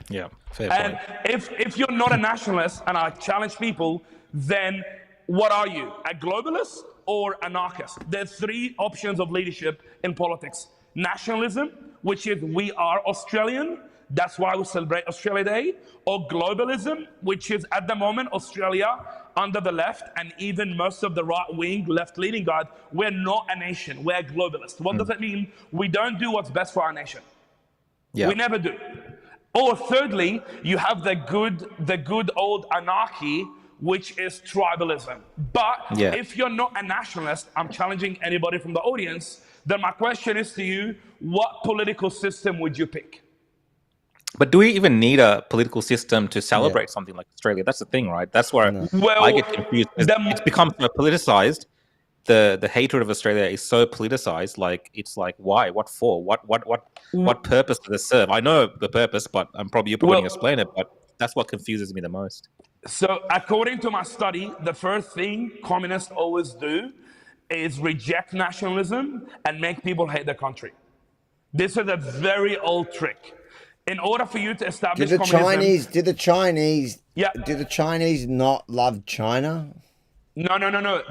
Yeah, fair
and
point.
if you're not a nationalist, and I challenge people, then what are you? A globalist or anarchist? There's three options of leadership in politics. Nationalism, which is we are Australian, that's why we celebrate Australia Day. Or globalism, which is at the moment Australia under the left and even most of the right-wing, left-leaning guard, we're not a nation, we're globalists. What does that mean? We don't do what's best for our nation. We never do. Or thirdly, you have the good old anarchy, which is tribalism. But if you're not a nationalist, I'm challenging anybody from the audience, then my question is to you, what political system would you pick?
But do we even need a political system to celebrate something like Australia? That's the thing, right? That's where I get confused. It's become so politicized. The hatred of Australia is so politicized. Like, it's like, why? What for? What purpose does it serve? I know the purpose, but I'm probably going to explain it. But that's what confuses me the most.
So, according to my study, the first thing communists always do is reject nationalism and make people hate their country. This is a very old trick. In order for you to establish communism...
Did the Chinese not love China?
No.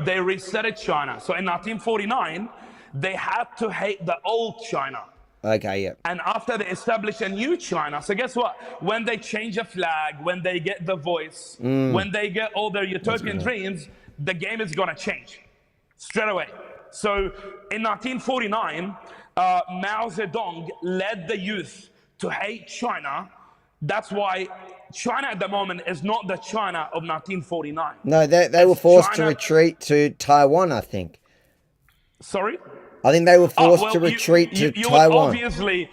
They resetted China. So in 1949, they had to hate the old China.
Okay, yeah.
And after they established a new China, so guess what? When they change a flag, when they get the voice, when they get all their utopian dreams, the game is going to change straight away. So in 1949, Mao Zedong led the youth to hate China. That's why China at the moment is not the China of 1949.
No, they were forced to retreat to Taiwan, I think.
Sorry?
I think they were forced to retreat to Taiwan.
Obviously,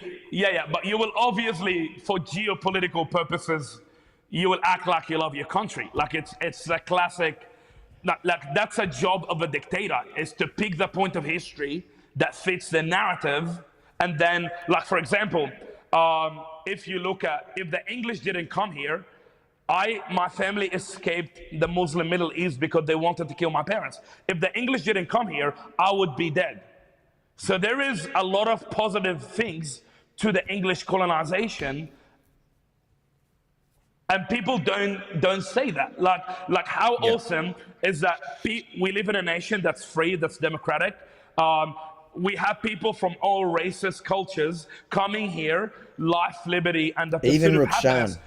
but you will obviously, for geopolitical purposes, you will act like you love your country. Like it's a classic, like that's a job of a dictator, is to pick the point of history that fits the narrative. And then, like, for example, if you look at, if the English didn't come here, my family escaped the Muslim Middle East because they wanted to kill my parents. If the English didn't come here, I would be dead. So there is a lot of positive things to the English colonization, and people don't say that. Like how awesome is that we live in a nation that's free, that's democratic. We have people from all races, cultures coming here, life, liberty, and the pursuit of happiness.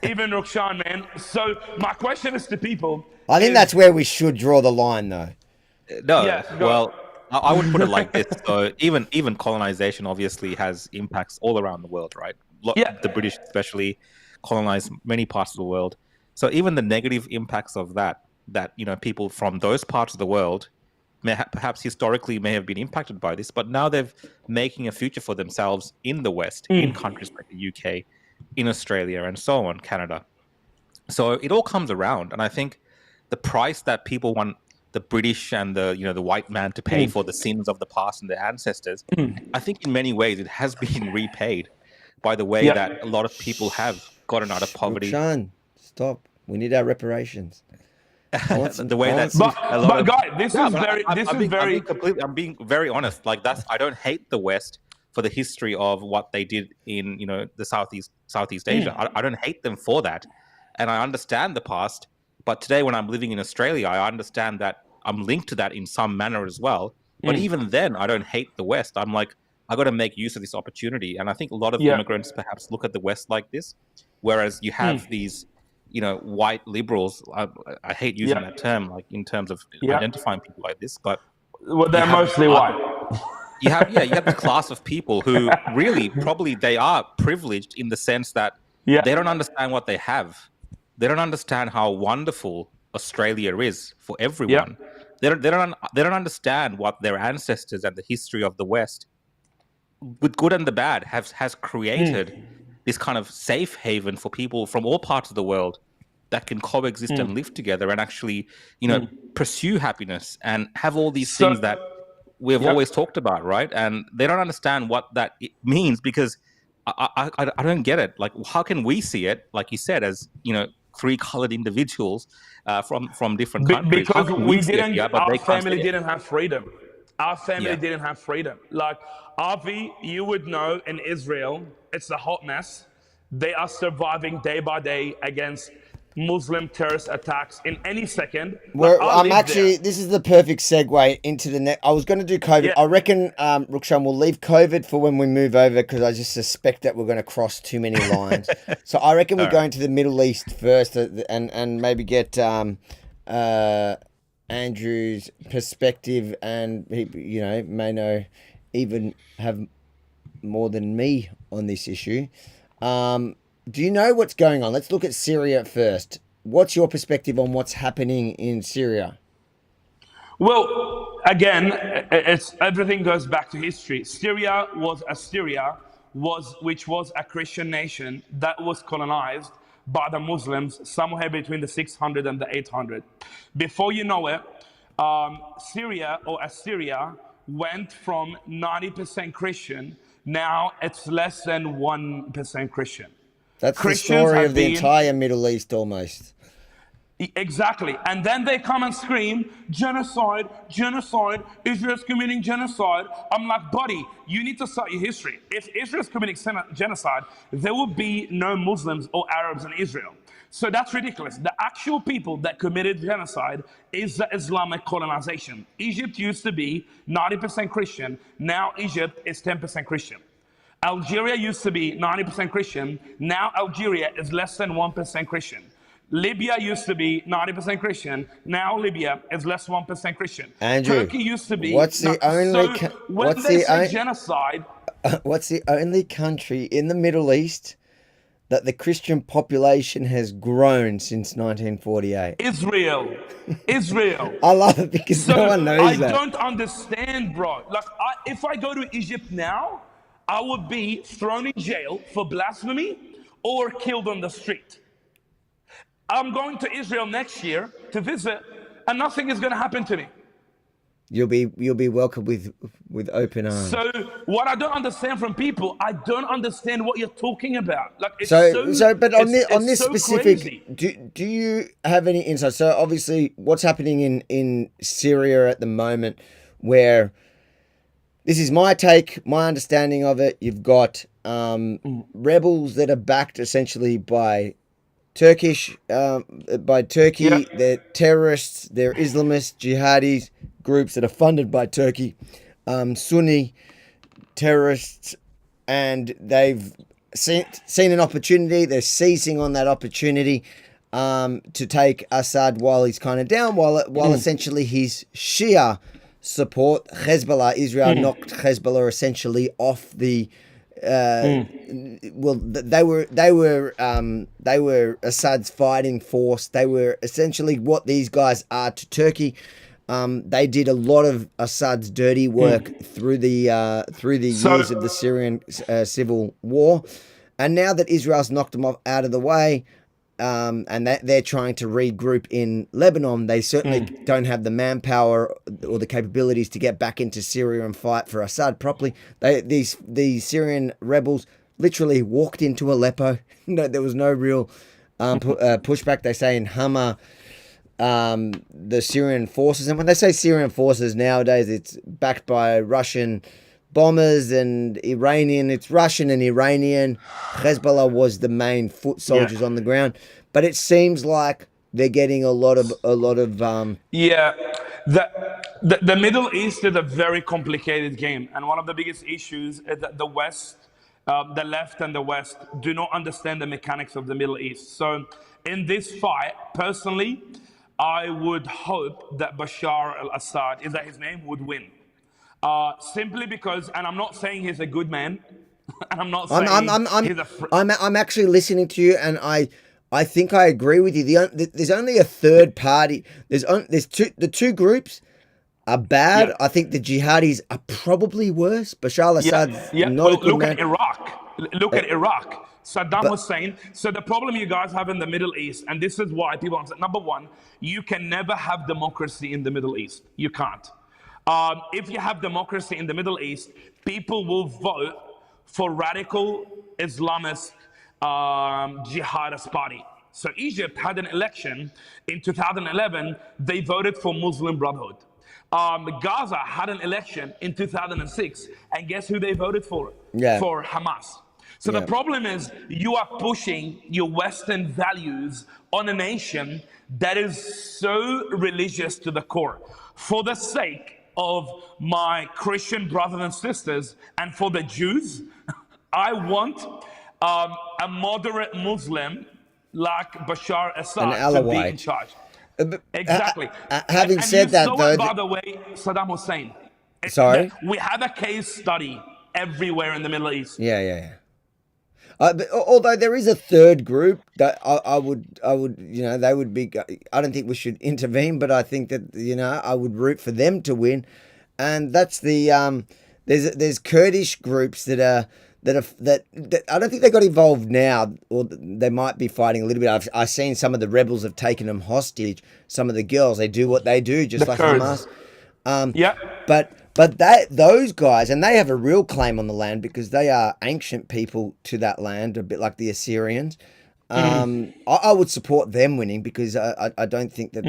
Even Rukshan, man. So my question is to people.
I think that's where we should draw the line, though.
I would put it like this. So even colonization obviously has impacts all around the world, right? The British especially colonized many parts of the world. So even the negative impacts of that people from those parts of the world perhaps historically may have been impacted by this, but now they're making a future for themselves in the West, in countries like the UK, in Australia, and so on, Canada. So it all comes around, and I think the price that people want the British and the white man to pay for the sins of the past and their ancestors, I think in many ways it has been repaid by the way that a lot of people have gotten out of poverty.
Rukshan, stop. We need our reparations.
The way that a lot
but
of
guys, this is very.
I'm being very honest. Like I don't hate the West for the history of what they did in the Southeast Asia. I don't hate them for that, and I understand the past. But today, when I'm living in Australia, I understand that I'm linked to that in some manner as well. But even then, I don't hate the West. I'm like, I got to make use of this opportunity. And I think a lot of immigrants perhaps look at the West like this, whereas you have these, white liberals. I hate using that term, like in terms of identifying people like this, but
they're mostly white.
You have the class of people who really probably they are privileged in the sense that they don't understand what they have. They don't understand how wonderful Australia is for everyone. They don't understand what their ancestors and the history of the West, with good and the bad, has created this kind of safe haven for people from all parts of the world that can coexist and live together and actually, pursue happiness and have all these things that we've always talked about, right? And they don't understand what that means because I don't get it. Like, how can we see it, like you said, as three colored individuals from different countries?
Because our family didn't have freedom. Our family didn't have freedom. Like, Avi, you would know in Israel, it's a hot mess. They are surviving day by day against Muslim terrorist attacks in any second.
This is the perfect segue into the next. I was going to do COVID. I reckon, Rukshan, we'll leave COVID for when we move over because I just suspect that we're going to cross too many lines. So I reckon we go into the Middle East first and maybe get Andrew's perspective, and he, may know even have more than me on this issue. Do you know what's going on? Let's look at Syria first. What's your perspective on what's happening in Syria?
Well, again, everything goes back to history. Syria, which was a Christian nation that was colonized by the Muslims somewhere between the 600 and the 800. Before you know it, Syria or Assyria went from 90% Christian. Now it's less than 1% Christian.
That's Christians the story of the entire Middle East almost.
Exactly. And then they come and scream, genocide, genocide, Israel's committing genocide. I'm like, buddy, you need to start your history. If Israel's committing genocide, there will be no Muslims or Arabs in Israel. So that's ridiculous. The actual people that committed genocide is the Islamic colonization. Egypt used to be 90% Christian. Now Egypt is 10% Christian. Algeria used to be 90% Christian. Now Algeria is less than 1% Christian. Libya used to be 90% Christian. Now Libya is less than 1% Christian.
Andrew,
Turkey used to be.
What's the
genocide?
What's the only country in the Middle East that the Christian population has grown since 1948?
Israel.
I love it because no one knows that.
I don't understand, bro. Like, if I go to Egypt now, I would be thrown in jail for blasphemy or killed on the street. I'm going to Israel next year to visit, and nothing is going to happen to me.
You'll be welcomed with open arms.
So what I don't understand from people, I don't understand what you're talking about. Like, it's
but on this
so
specific,
crazy.
Do you have any insight? So obviously, what's happening in Syria at the moment, where this is my take, my understanding of it. You've got rebels that are backed essentially by Turkey. They're terrorists, they're Islamist, jihadis, groups that are funded by Turkey, Sunni terrorists, and they've seen an opportunity. They're seizing on that opportunity to take Assad while he's kind of down, while essentially his Shia support Hezbollah. Israel knocked Hezbollah essentially off the. Well, they were Assad's fighting force. They were essentially what these guys are to Turkey. They did a lot of Assad's dirty work through the years of the Syrian civil war, and now that Israel's knocked them out of the way, and that they're trying to regroup in Lebanon. They certainly don't have the manpower or the capabilities to get back into Syria and fight for Assad properly. These Syrian rebels literally walked into Aleppo. No, there was no real pushback. They say in Hama, the Syrian forces, and when they say Syrian forces nowadays, it's backed by Russian bombers and Iranian. It's Russian and Iranian. Hezbollah was the main foot soldiers on the ground, but it seems like they're getting a lot of
Yeah, the Middle East is a very complicated game, and one of the biggest issues is that the West, the left and the West, do not understand the mechanics of the Middle East. So, in this fight, personally, I would hope that Bashar al-Assad, is that his name, would win. Simply because, and I'm not saying he's a good man, and I'm not saying he's a...
I'm actually listening to you, and I think I agree with you. There's only a third party. The two groups are bad.
Yeah.
I think the jihadis are probably worse. Bashar al-Assad's not a good
look
man.
at Iraq. Look at Iraq. Saddam Hussein. So the problem you guys have in the Middle East, and this is why people understand, number one, you can never have democracy in the Middle East. You can't. If you have democracy in the Middle East, people will vote for radical Islamist jihadist party. So Egypt had an election in 2011. They voted for Muslim Brotherhood. Gaza had an election in 2006, and guess who they voted for?
Yeah.
For Hamas. So the problem is you are pushing your Western values on a nation that is so religious to the core. For the sake of my Christian brothers and sisters and for the Jews, I want a moderate Muslim like Bashar Assad to be in charge. Exactly.
Having
and
said that, though,
by the way, Saddam Hussein.
Sorry?
We have a case study everywhere in the Middle East.
Yeah. But although there is a third group that I would, they would be. I don't think we should intervene, but I think that I would root for them to win, and that's the there's Kurdish groups that I don't think they got involved now, or they might be fighting a little bit. I've seen some of the rebels have taken them hostage. Some of the girls, they do what they do, just like Hamas. But those guys, and they have a real claim on the land because they are ancient people to that land, a bit like the Assyrians. I would support them winning because I don't think that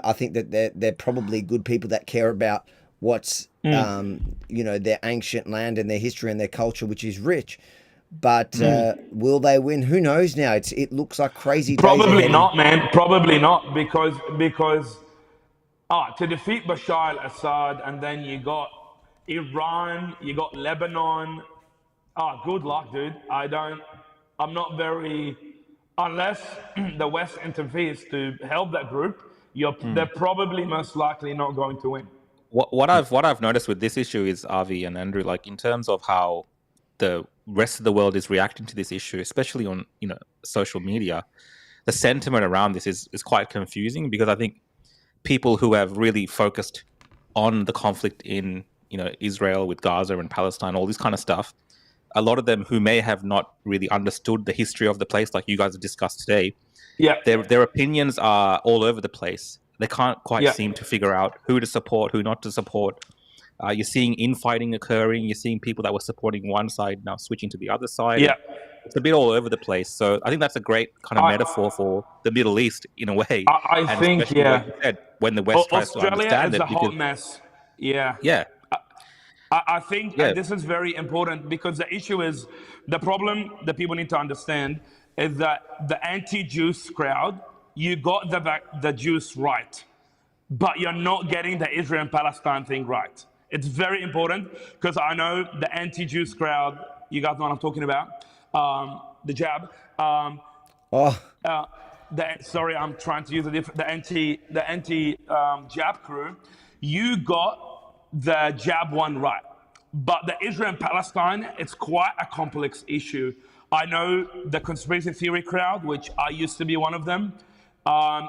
I think that they're probably good people that care about what's their ancient land and their history and their culture, which is rich. But will they win? Who knows now? It looks like crazy days
Probably
ahead.
not, man. Probably not because to defeat Bashar al-Assad, and then you got Iran, you got Lebanon. Good luck, dude. I'm not very, unless the West interferes to help that group, they're probably most likely not going to win.
What I've noticed with this issue is, Avi and Andrew, like in terms of how the rest of the world is reacting to this issue, especially on social media, the sentiment around this is quite confusing because I think people who have really focused on the conflict in Israel with Gaza and Palestine, all this kind of stuff, a lot of them who may have not really understood the history of the place, like you guys have discussed today, their opinions are all over the place. They can't quite seem to figure out who to support, who not to support. You're seeing infighting occurring. You're seeing people that were supporting one side now switching to the other side.
Yeah.
It's a bit all over the place. So I think that's a great kind of metaphor for the Middle East in a way.
I think,
like you said, when the West tries to understand
Australia is a hot
because,
mess. Yeah.
Yeah.
I think this is very important because the issue is, the problem that people need to understand is that the anti-Jews crowd, you got the Jews right, but you're not getting the Israel and Palestine thing right. It's very important because I know the anti-Jews crowd, you guys know what I'm talking about, the jab. Sorry, I'm trying to use the anti jab crew. You got the jab one right, but the Israel and Palestine, it's quite a complex issue. I know the conspiracy theory crowd, which I used to be one of them.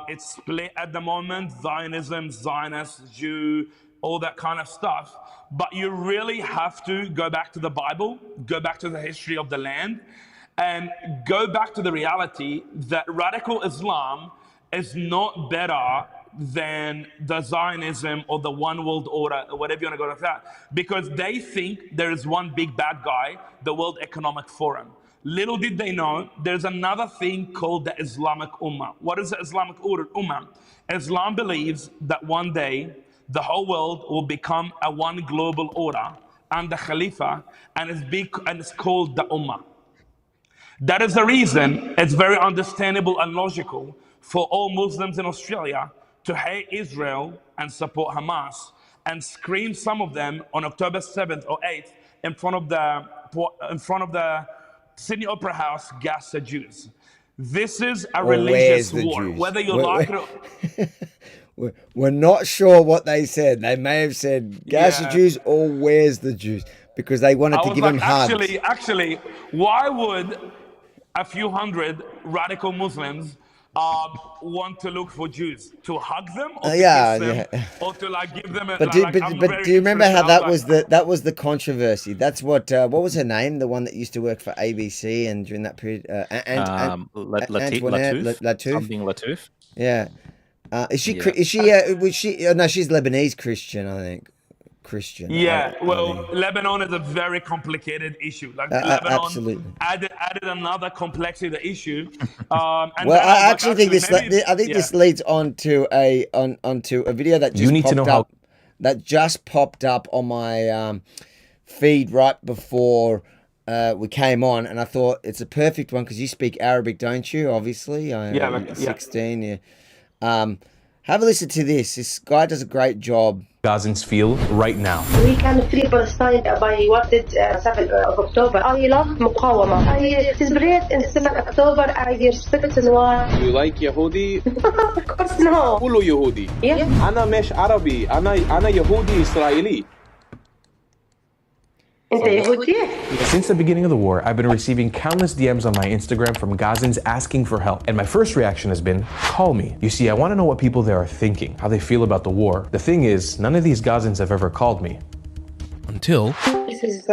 It's split at the moment: Zionism, Zionist, Jew, all that kind of stuff. But you really have to go back to the Bible, go back to the history of the land, and go back to the reality that radical Islam is not better than the Zionism or the one world order, or whatever you want to go with that, because they think there is one big bad guy, the World Economic Forum. Little did they know, there's another thing called the Islamic Ummah. What is the Islamic Ummah? Islam believes that one day the whole world will become a one global order and the Khalifa, and it's called the Ummah. That is the reason it's very understandable and logical for all Muslims in Australia to hate Israel and support Hamas and scream, some of them, on October 7th or 8th in front of the Sydney Opera House, Gaza Jews. This is a religious war,
Jews?
Whether you like it or...
We're not sure what they said. They may have said Gaza Jews or where's the Jews, because they wanted to give them hugs.
Actually, why would a few hundred radical Muslims want to look for Jews? To hug them or to kiss them, or to like give them a...
But do you remember how that was the controversy? That's what was her name? The one that used to work for ABC and during that period,
Latif. Something Latif.
Yeah. Is she? Was she? No, she's Lebanese Christian, I think. Christian.
Yeah, Lebanon is a very complicated issue. Like Lebanon
absolutely
added another complexity to the issue.
I actually think this leads on to onto a video that just popped up on my feed right before we came on, and I thought it's a perfect one because you speak Arabic, don't you? Obviously, I'm 16. Yeah. Have a listen to this. This guy does a great job.
Gazans feel right now.
We can free Palestine by what did 7th of October. I love مقاومة. I celebrate in 7th October. I respect النوار.
You like Yehudi?
Of course no.
كله يهودي.
Yeah.
أنا مش عربي. أنا يهودي إسرائيلي.
Since the beginning of the war, I've been receiving countless DMs on my Instagram from Gazans asking for help. And my first reaction has been, call me. You see, I want to know what people there are thinking, how they feel about the war. The thing is, none of these Gazans have ever called me. Until...
This is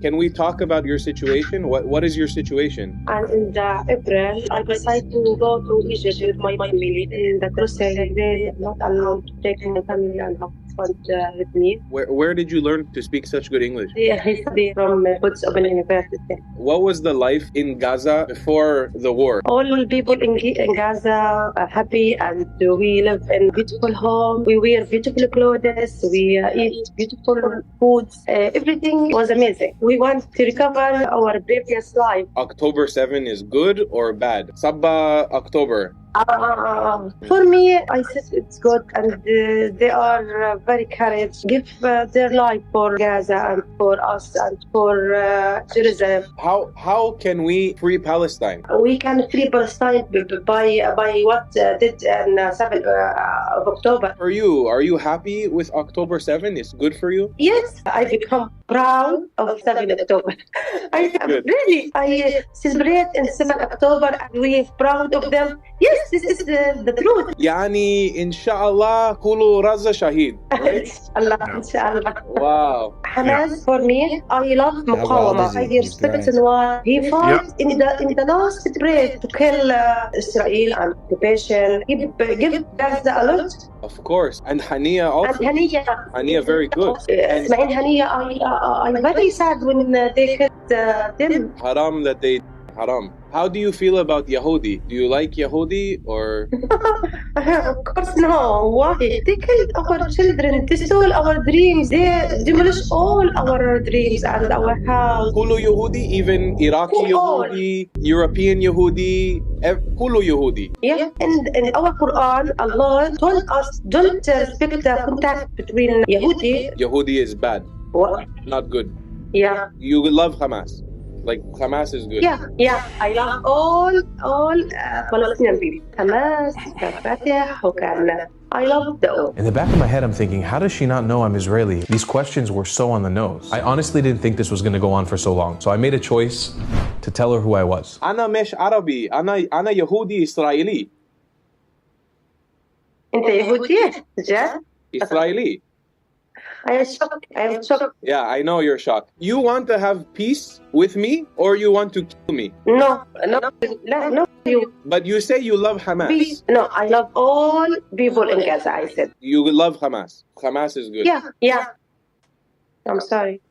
Can we talk about your situation? What is your situation?
And in April, I decided to go to Egypt with my family. In the crusade, they not allowed to take my family and husband with me.
Where did you learn to speak such good English?
Yeah, I studied from Quds Open University.
What was the life in Gaza before the war?
All people in Gaza are happy, and we live in beautiful home. We wear beautiful clothes. We eat beautiful foods. Everything was amazing. We want to recover our previous life.
October 7 is good or bad? Sabba October.
For me, I said it's good, and they are very courage. Give their life for Gaza and for us and for Jerusalem.
How can we free Palestine?
We can free Palestine by what did on 7th of October.
Are you happy with October 7? It's good for you?
Yes, I become proud of 7th October. I celebrate in 7th October, and we are proud of them. Yes, this is the truth.
يعني إن شاء الله كله رزة شهيد.
إن شاء الله.
Wow.
Hamas, for me, I love مقاومة. I respect النوار. He fought in the last breath to kill Israel and occupation. Give Gaza a lot.
Of course. And Hania also.
And
Hania very good.
Ismail Hania, I'm very sad when they killed them.
Haram that they... Haram. How do you feel about Yehudi? Do you like Yehudi or?
Of course no. Why? They killed our children. They stole our dreams. They demolished all our dreams and our house.
Kulu Yehudi, even Iraqi Yehudi, European Yehudi, Kulu Yehudi.
Yeah, and in our Quran, Allah told us don't respect the contact between Yehudi.
Yehudi is bad.
What?
Not good.
Yeah.
You love Hamas. Like Hamas is good.
Yeah. I love all Palestinian people. Hamas, Fatah, Hukam. I love them all.
In the back of my head, I'm thinking, how does she not know I'm Israeli? These questions were so on the nose. I honestly didn't think this was going to go on for so long. So I made a choice to tell her who I was.
أنا مش عربي. أنا يهودي إسرائيلي.
أنت يهودي؟ جد؟
إسرائيلي.
I am shocked. I am shocked.
Yeah, I know you're shocked. You want to have peace with me or you want to kill me?
No, you.
But you say you love Hamas.
No, I love all people in Gaza, I said.
You love Hamas. Hamas is good.
Yeah. I'm sorry.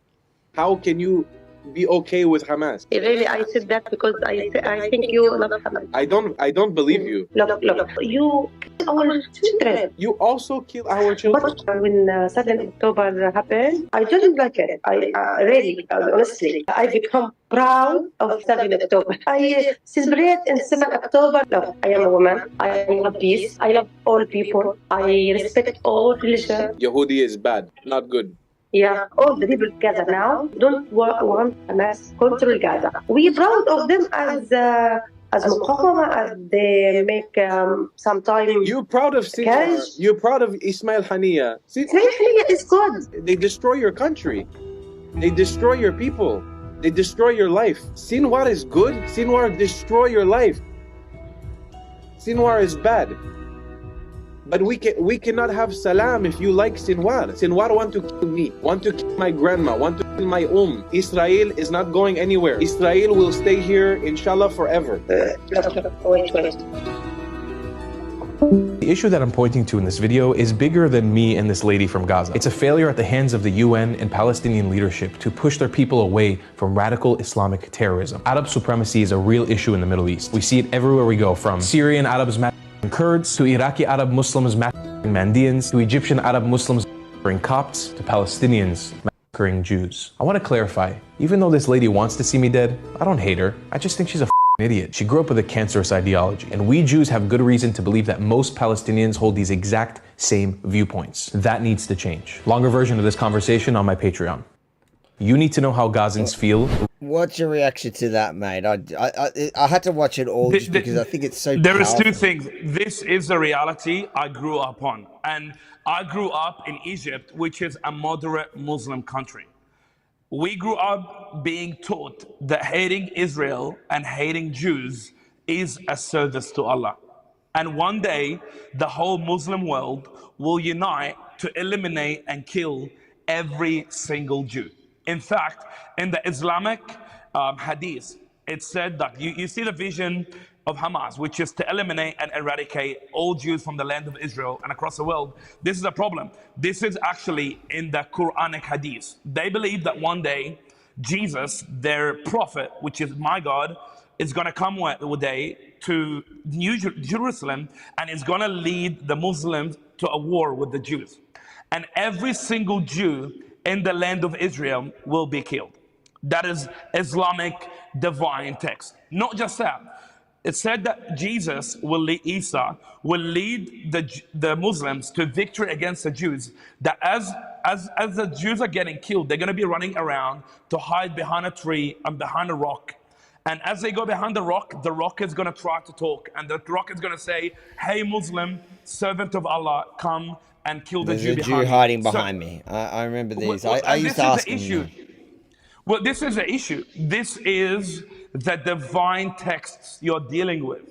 How can you be okay with Hamas?
Really, I said that because I think you love Hamas.
I don't believe you.
Look. You kill our children.
You also kill our children.
But when 7th October happened, I didn't like it. I really, honestly, I become proud of 7th October. I celebrate in 7th October. Look, I am a woman. I love peace. I love all people. I respect all religion.
Yehudi is bad, not good.
Yeah, all the people Gaza now don't want Hamas control Gaza. We proud of them as Muqawama, as they make sometime.
You're proud of Sinwar. You're proud of Ismail Haniya.
Ismail Haniya is good.
They destroy your country. They destroy your people. They destroy your life. Sinwar is good. Sinwar destroy your life. Sinwar is bad. But we cannot have salam if you like Sinwar. Sinwar want to kill me, want to kill my grandma, want to kill my Israel is not going anywhere. Israel will stay here, inshallah, forever.
Wait.
The issue that I'm pointing to in this video is bigger than me and this lady from Gaza. It's a failure at the hands of the UN and Palestinian leadership to push their people away from radical Islamic terrorism. Arab supremacy is a real issue in the Middle East. We see it everywhere we go, from Syrian Arabs Kurds, to Iraqi Arab Muslims massacring Mandeans, to Egyptian Arab Muslims massacring Copts, to Palestinians massacring Jews. I want to clarify, even though this lady wants to see me dead, I don't hate her. I just think she's a idiot. She grew up with a cancerous ideology, and we Jews have good reason to believe that most Palestinians hold these exact same viewpoints. That needs to change. Longer version of this conversation on my Patreon. You need to know how Gazans feel.
What's your reaction to that, mate? I had to watch it all just because I think it's so
There is
powerful.
two things. This is the reality I grew up on. And I grew up in Egypt, which is a moderate Muslim country. We grew up being taught that hating Israel and hating Jews is a service to Allah. And one day, the whole Muslim world will unite to eliminate and kill every single Jew. In fact, in the Islamic hadith, it said that you see the vision of Hamas, which is to eliminate and eradicate all Jews from the land of Israel and across the world. This is a problem. This is actually in the Quranic hadith. They believe that one day Jesus, their prophet, which is my God, is going to come one day to New Jerusalem and is going to lead the Muslims to a war with the Jews. And every single Jew in the land of Israel will be killed. That is Islamic divine text. Not just that. It said that Jesus will lead, Isa will lead the Muslims to victory against the Jews. That as the Jews are getting killed, they're going to be running around to hide behind a tree and behind a rock. And as they go behind the rock is going to try to talk. And the rock is going to say, hey, Muslim, servant of Allah, come and kill the Jew behind me.
There's a Jew hiding behind me. I remember these. I used to ask them.
Well, this is the issue. This is the divine texts you're dealing with.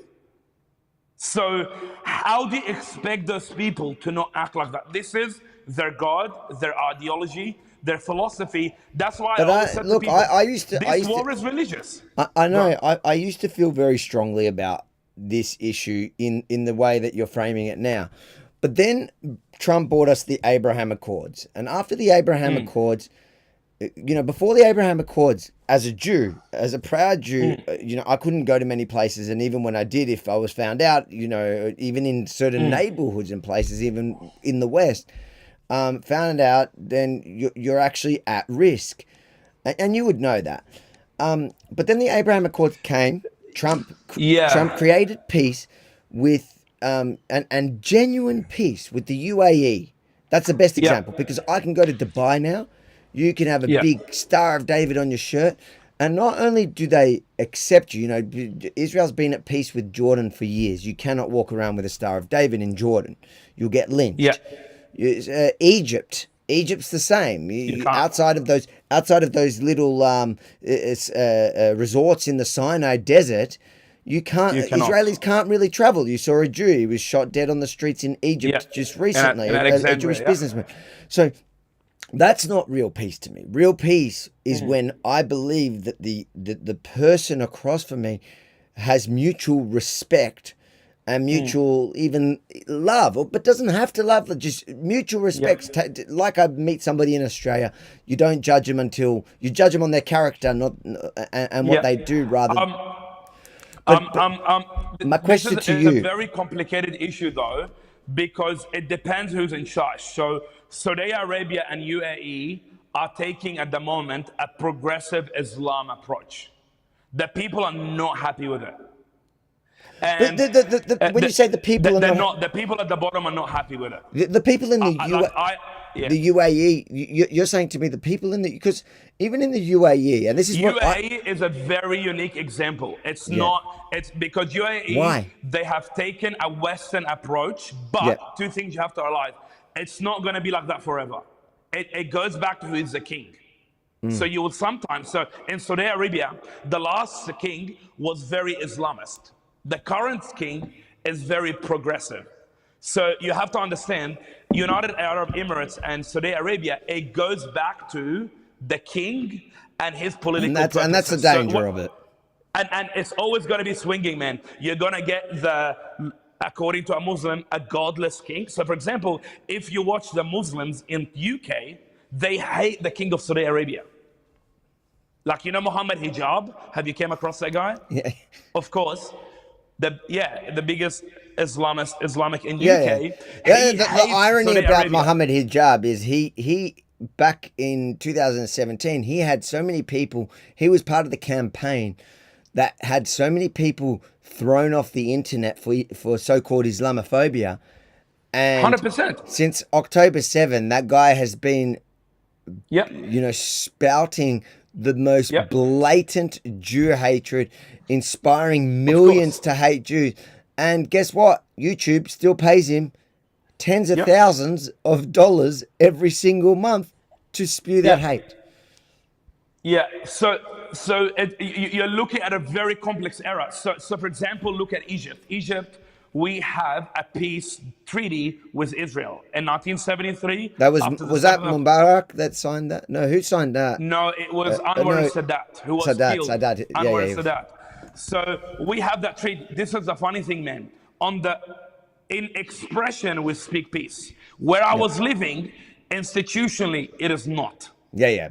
So how do you expect those people to not act like that? This is their God, their ideology, their philosophy. That's why I always said to people, this war is religious.
I know. I used to feel very strongly about this issue in the way that you're framing it now. But then Trump brought us the Abraham Accords. And after the Abraham Accords, before the Abraham Accords, as a Jew, as a proud Jew, I couldn't go to many places. And even when I did, if I was found out, even in certain neighborhoods and places, even in the West, found out, then you're actually at risk. And you would know that. But then the Abraham Accords came. Trump created peace with, and genuine peace with the UAE. That's the best example, because I can go to Dubai now. You can have a big Star of David on your shirt. And not only do they accept you, Israel's been at peace with Jordan for years. You cannot walk around with a Star of David in Jordan. You'll get lynched. Egypt's the same. Outside of those little resorts in the Sinai desert, Israelis can't really travel. You saw a Jew. He was shot dead on the streets in Egypt just recently, a Jewish businessman. So That's not real peace to me. Real peace is when I believe that the person across from me has mutual respect and mutual even love, but doesn't have to love, just mutual respect. Like I meet somebody in Australia, you don't judge them until you judge them on their character, not and what they do rather. My question to you.
It's a very complicated issue though, because it depends who's in charge. So Saudi Arabia and UAE are taking at the moment a progressive Islam approach. The people are not happy with it. And
when you say the people are not,
the people at the bottom are not happy with it.
The people in the the UAE, you're saying to me the people in the, because even in the UAE, and this is
UAE is a very unique example. It's not. It's because UAE they have taken a Western approach, but two things you have to realize: it's not going to be like that forever. It goes back to who is the king. So you will sometimes. So in Saudi Arabia, the last king was very Islamist. The current king is very progressive. So you have to understand, United Arab Emirates and Saudi Arabia, it goes back to the king and his political purposes.
And that's the danger of it.
And it's always going to be swinging, man. You're going to get according to a Muslim, a godless king. So for example, if you watch the Muslims in UK, they hate the king of Saudi Arabia. Like, you know, Muhammad Hijab, have you came across that guy?
Yeah.
Of course. The biggest Islamic in UK.
The irony about Muhammad Hijab is he back in 2017, he had so many people, he was part of the campaign that had so many people thrown off the internet for so-called Islamophobia. And
100%.
Since October 7, that guy has been, spouting the most blatant Jew hatred, inspiring millions to hate Jews. And guess what? YouTube still pays him tens of thousands of dollars every single month to spew that hate.
Yeah, so you're looking at a very complex era. So for example, look at Egypt. Egypt, we have a peace treaty with Israel in 1973.
That was that Mubarak that signed that? No, who signed that?
No, it was Anwar Sadat, who was killed.
Sadat.
Anwar Sadat. So we have that treaty. This is the funny thing, man. In expression, we speak peace. Where I was living, institutionally, it is not.
Yeah.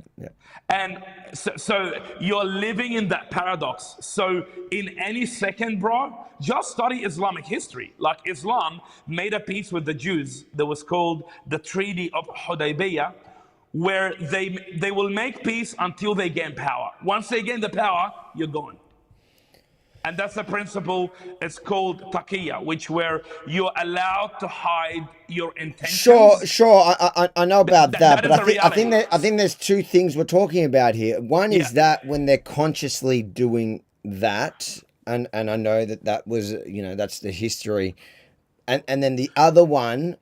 And so you're living in that paradox. So in any second, bro, just study Islamic history. Like Islam made a peace with the Jews that was called the Treaty of Hudaybiyah, where they will make peace until they gain power. Once they gain the power, you're gone. And that's the principle. It's called taqiyya, where you're allowed to hide your intentions.
Sure. I know about that, but I think there's two things we're talking about here. One is that when they're consciously doing that, and I know that was, that's the history, and then the other one,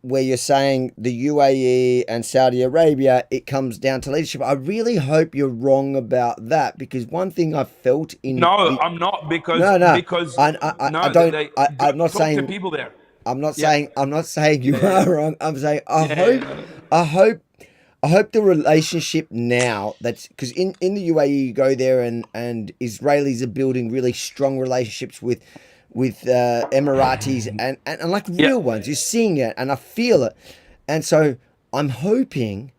where you're saying the UAE and Saudi Arabia, it comes down to leadership. I really hope you're wrong about that, because one thing I felt in
I'm not, because because
I'm not saying
to people there.
I'm not saying you are wrong. I'm saying I hope the relationship now, that's because in the UAE you go there and Israelis are building really strong relationships with Emiratis and like real ones. You're seeing it, and I feel it, and so I'm hoping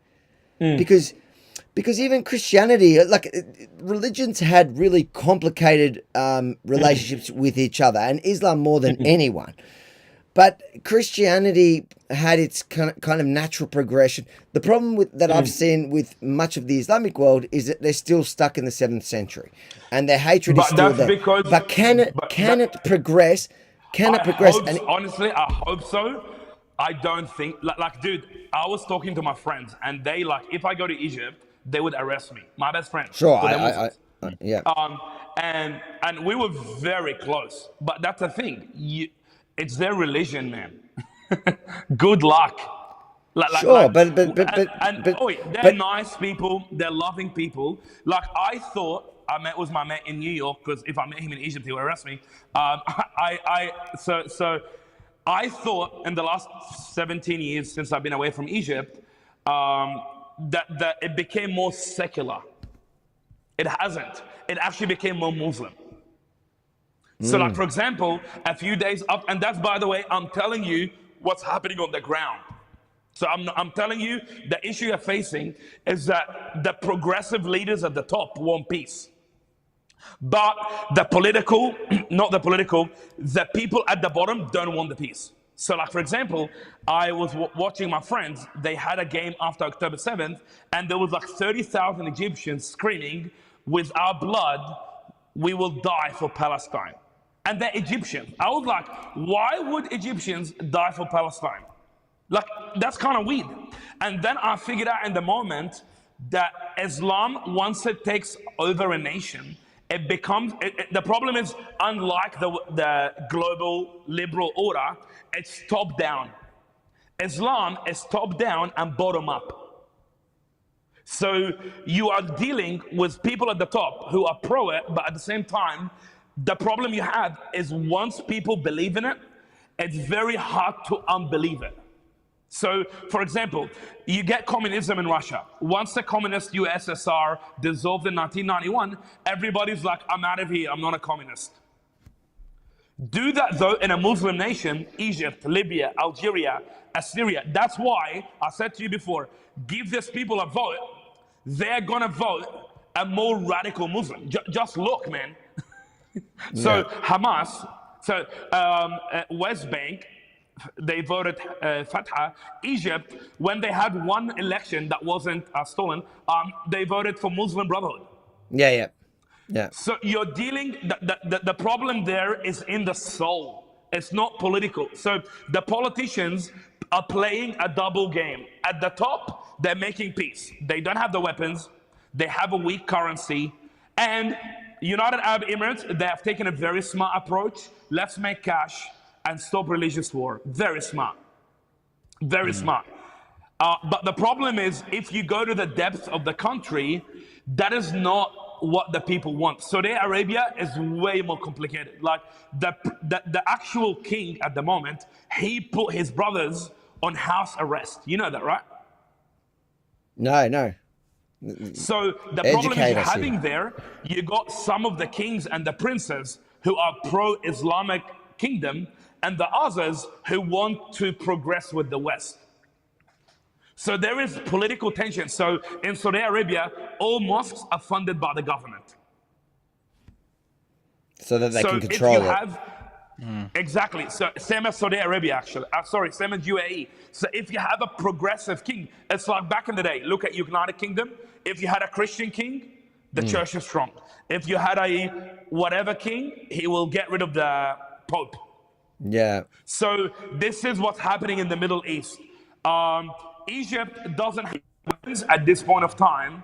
because even Christianity, like religions, had really complicated relationships with each other, and Islam more than anyone. But Christianity had its kind of natural progression. The problem that I've seen with much of the Islamic world is that they're still stuck in the 7th century, and their hatred is still there. But can it progress? Can it progress?
Honestly, I hope so. I don't think, like, dude, I was talking to my friends, and they, like, if I go to Egypt, they would arrest me. My best friend.
Sure,
yeah. And we were very close. But that's the thing. It's their religion, man. Good luck.
Sure, but
they're nice people. They're loving people. Like, I thought I met with my mate in New York, because if I met him in Egypt, he would arrest me. So I thought in the last 17 years since I've been away from Egypt, that it became more secular. It hasn't. It actually became more Muslim. So, like, for example, a few days up, and that's, by the way, I'm telling you what's happening on the ground. So I'm telling you, the issue you're facing is that the progressive leaders at the top want peace. But the political, not the political, the people at the bottom don't want the peace. So, like, for example, I was watching my friends. They had a game after October 7th, and there was like 30,000 Egyptians screaming, with our blood, we will die for Palestine. And they're Egyptians. I was like, why would Egyptians die for Palestine? Like, that's kind of weird. And then I figured out in the moment that Islam, once it takes over a nation, it becomes, the problem is, unlike the global liberal order, it's top down. Islam is top down and bottom up. So you are dealing with people at the top who are pro it, but at the same time, the problem you have is once people believe in it, it's very hard to unbelieve it. So, for example, you get communism in Russia. Once the communist USSR dissolved in 1991, everybody's like, I'm out of here, I'm not a communist. Do that though in a Muslim nation, Egypt, Libya, Algeria, Assyria. That's why I said to you before, give these people a vote, they're gonna vote a more radical Muslim. Just look, man. So Hamas, West Bank, they voted Fatah. Egypt, when they had one election that wasn't stolen, they voted for Muslim Brotherhood.
Yeah.
So you're dealing, the problem there is in the soul. It's not political. So the politicians are playing a double game. At the top, they're making peace. They don't have the weapons. They have a weak currency. And United Arab Emirates, they have taken a very smart approach. Let's make cash and stop religious war. Very smart. Very smart. But the problem is, if you go to the depth of the country, that is not what the people want. Saudi Arabia is way more complicated. Like the actual king at the moment, he put his brothers on house arrest. You know that, right?
No.
So the problem is having there, you got some of the kings and the princes who are pro-Islamic kingdom, and the others who want to progress with the West. So there is political tension. So in Saudi Arabia, all mosques are funded by the government.
So that they can control it.
Exactly. So same as Saudi Arabia, actually. Same as UAE. So if you have a progressive king, it's like back in the day. Look at United Kingdom. If you had a Christian king, the church is strong. If you had a whatever king, he will get rid of the Pope.
Yeah.
So this is what's happening in the Middle East. Egypt doesn't have weapons at this point of time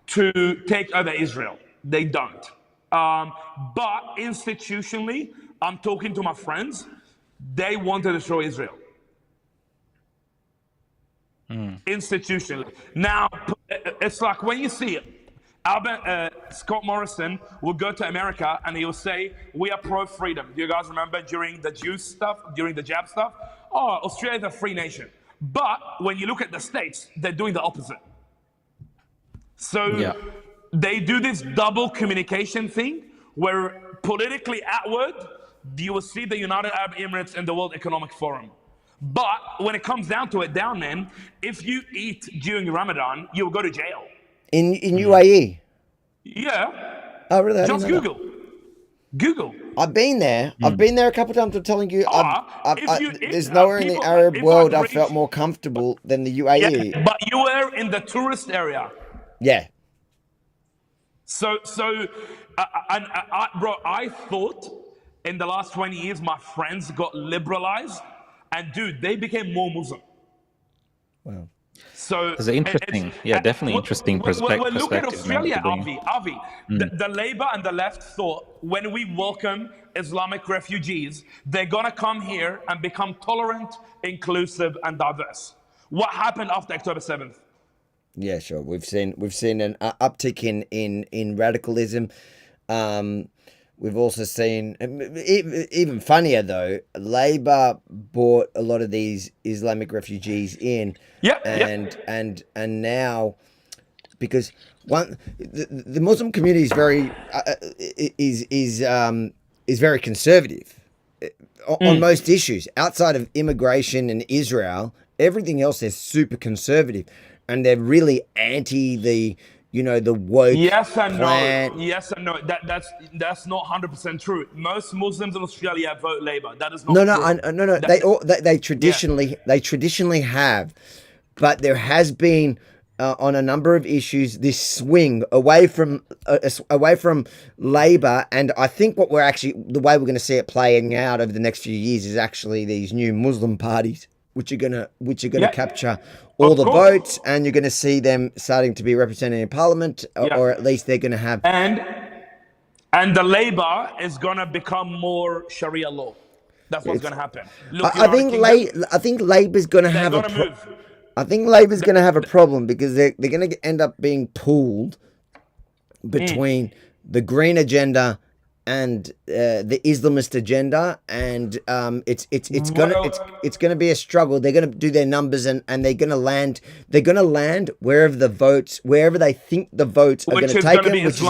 to take over Israel. They don't. But institutionally, I'm talking to my friends, they want to destroy Israel. Institutionally. Now, it's like when you see it, Scott Morrison will go to America and he will say, we are pro-freedom. Do you guys remember during the Jews stuff, during the jab stuff? Oh, Australia's a free nation. But when you look at the States, they're doing the opposite. So they do this double communication thing where politically outward, you will see the United Arab Emirates and the World Economic Forum. But when it comes down to it, man, if you eat during Ramadan, you'll go to jail.
In UAE?
Yeah.
Oh, really?
Just Google. Google.
I've been there. I've been there a couple of times. I'm telling you, there's nowhere in the Arab world I felt more comfortable than the UAE.
Yeah, but you were in the tourist area.
Yeah.
So, bro, I thought in the last 20 years, my friends got liberalized, and dude, they became more Muslim.
Wow.
So it's interesting, definitely interesting perspective.
Look at Australia, Avi. The Labour and the left thought when we welcome Islamic refugees, they're gonna come here and become tolerant, inclusive, and diverse. What happened after October 7th?
Yeah, sure. We've seen an uptick in radicalism. we've also seen, even funnier though, Labor brought a lot of these Islamic refugees in, and now, because the Muslim community is very is very conservative on most issues. Outside of immigration and Israel, everything else is super conservative, and they're really anti the woke
Yes and
plan.
no. Yes and no. That's not 100% true. Most Muslims in Australia vote Labor. That is not true.
No. They traditionally have, but there has been on a number of issues this swing away from Labor, and I think the way we're going to see it playing out over the next few years is actually these new Muslim parties, which are gonna capture all the votes, and you're going to see them starting to be represented in Parliament, or at least they're going to have.
And the Labor is going to become more Sharia law. That's what's going to happen. Look,
I think Labor's going to have I think Labor's going to have a problem because they're going to end up being pooled between the green agenda and the Islamist agenda, and it's gonna be a struggle. They're gonna do their numbers, and they're gonna land wherever they think the votes are gonna take them, which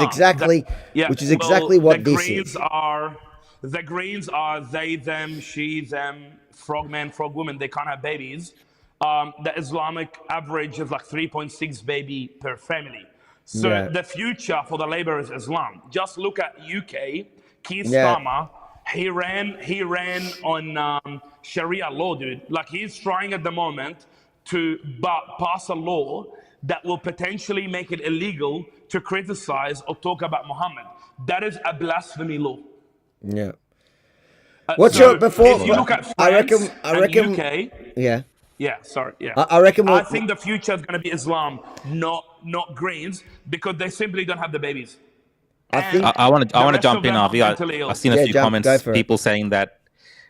is exactly what this is.
The Greens are they, them, she, them, frogman, frogwoman. They can't have babies. The Islamic average is like 3.6 baby per family. So the future for the Labour is Islam. Just look at UK. Keir Starmer, he ran on Sharia law, dude. Like, he's trying at the moment to pass a law that will potentially make it illegal to criticize or talk about Muhammad. That is a blasphemy law.
Yeah.
If you look at France
I reckon.
UK,
yeah.
Yeah, sorry. Yeah,
I reckon.
I think the future is going to be Islam, not Greens, because they simply don't have the babies.
I want to jump in, Avi. I've seen a few comments, people saying that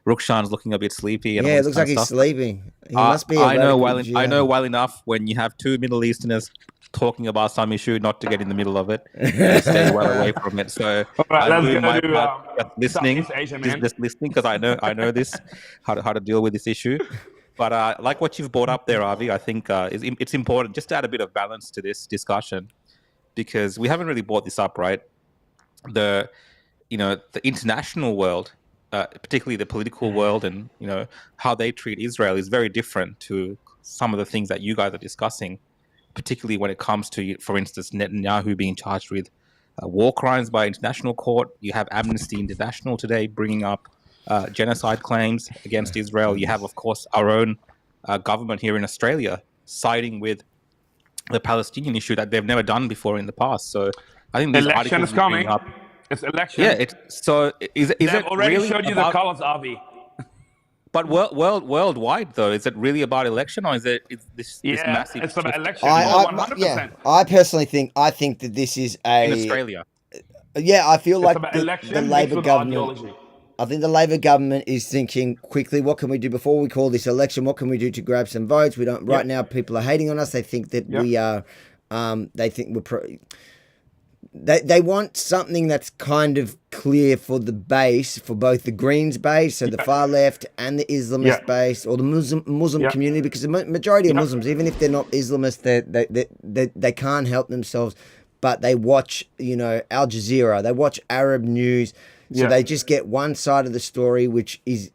Rukshan's looking a bit sleepy. And
it looks like he's sleeping. He must be.
I know well enough when you have two Middle Easterners talking about some issue, not to get in the middle of it, and stay well away from it. So I'm doing my part, listening, just listening, because I know this how to deal with this issue. But like what you've brought up there, Avi, I think it's important just to add a bit of balance to this discussion, because we haven't really brought this up, right? The international world, particularly the political world, and how they treat Israel is very different to some of the things that you guys are discussing, particularly when it comes to, for instance, Netanyahu being charged with war crimes by international court. You have Amnesty International today bringing up genocide claims against Israel. You have, of course, our own government here in Australia siding with the Palestinian issue that they've never done before in the past. So I think these
election is coming. It's election.
Yeah. Is it
already
really
showed you the colors, Avi?
But worldwide, though, is it really about election, or is this massive?
It's about election.
100%. I personally think that this is
in Australia.
Yeah, I feel like
the
Labor government. I think the Labor government is thinking quickly, what can we do before we call this election? What can we do to grab some votes? We don't. Right now, people are hating on us. They think that we are. They think we're. They want something that's kind of clear for the base, for both the Greens base, so the far left, and the Islamist base, or the Muslim community, because the majority of Muslims, even if they're not Islamist, they can't help themselves, but they watch, Al Jazeera, they watch Arab news, so they just get one side of the story, which is,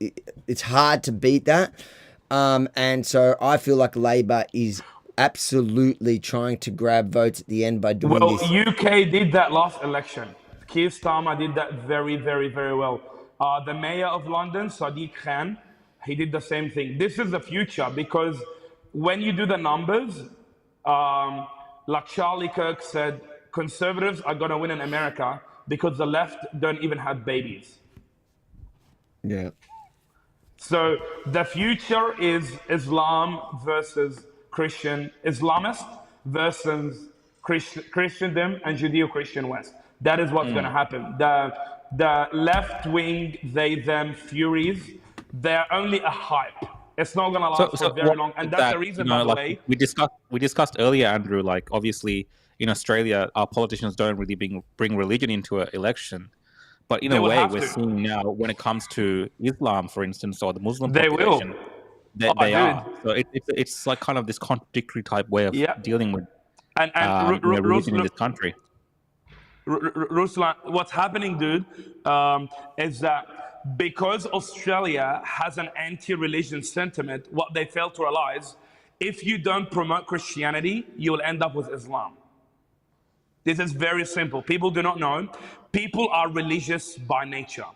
it's hard to beat that, and so I feel like Labor is absolutely trying to grab votes at the end by doing this.
Well, UK did that last election. Keir Starmer did that very, very, very well. The mayor of London, Sadiq Khan, he did the same thing. This is the future, because when you do the numbers, like Charlie Kirk said, conservatives are going to win in America because the left don't even have babies.
Yeah.
So the future is Islam versus Christian, Islamist versus Christendom and Judeo-Christian West. That is what's going to happen. The left-wing, they, them furies, they're only a hype. It's not going to last for very long. And that's the reason, by the way.
We discussed earlier, Andrew, like, obviously in Australia, our politicians don't really bring religion into an election. But in
They
a
will
way,
have
we're
to.
seeing now when it comes to Islam, for instance, or the Muslim
They will.
population,
Oh,
they
dude.
are. So it's like kind of this contradictory type way of
Yeah.
dealing with
And
religion in this country.
Ruslan, what's happening, dude, is that because Australia has an anti-religion sentiment, what they fail to realize, if you don't promote Christianity, you will end up with Islam. This is very simple. People do not know. People are religious by nature.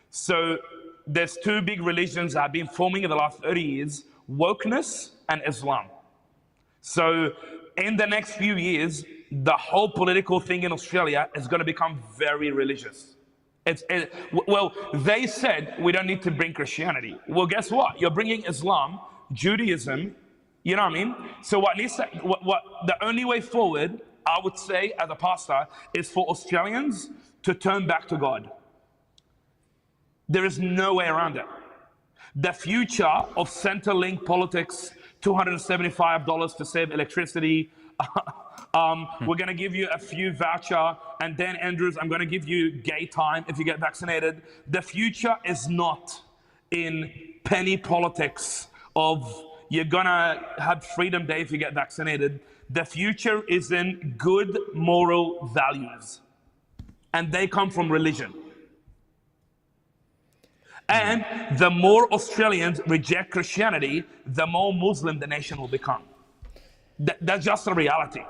So there's two big religions that have been forming in the last 30 years, wokeness and Islam. So in the next few years, the whole political thing in Australia is going to become very religious. Well, they said we don't need to bring Christianity. Well, guess what? You're bringing Islam, Judaism, you know what I mean? So what the only way forward, I would say as a pastor, is for Australians to turn back to God. There is no way around it. The future of Centrelink politics, $275 to save electricity. We're going to give you a few voucher, and then Andrews, I'm going to give you gay time if you get vaccinated. The future is not in penny politics of you're going to have Freedom Day if you get vaccinated. The future is in good moral values, and they come from religion. And the more Australians reject Christianity, the more Muslim the nation will become. That's just the reality.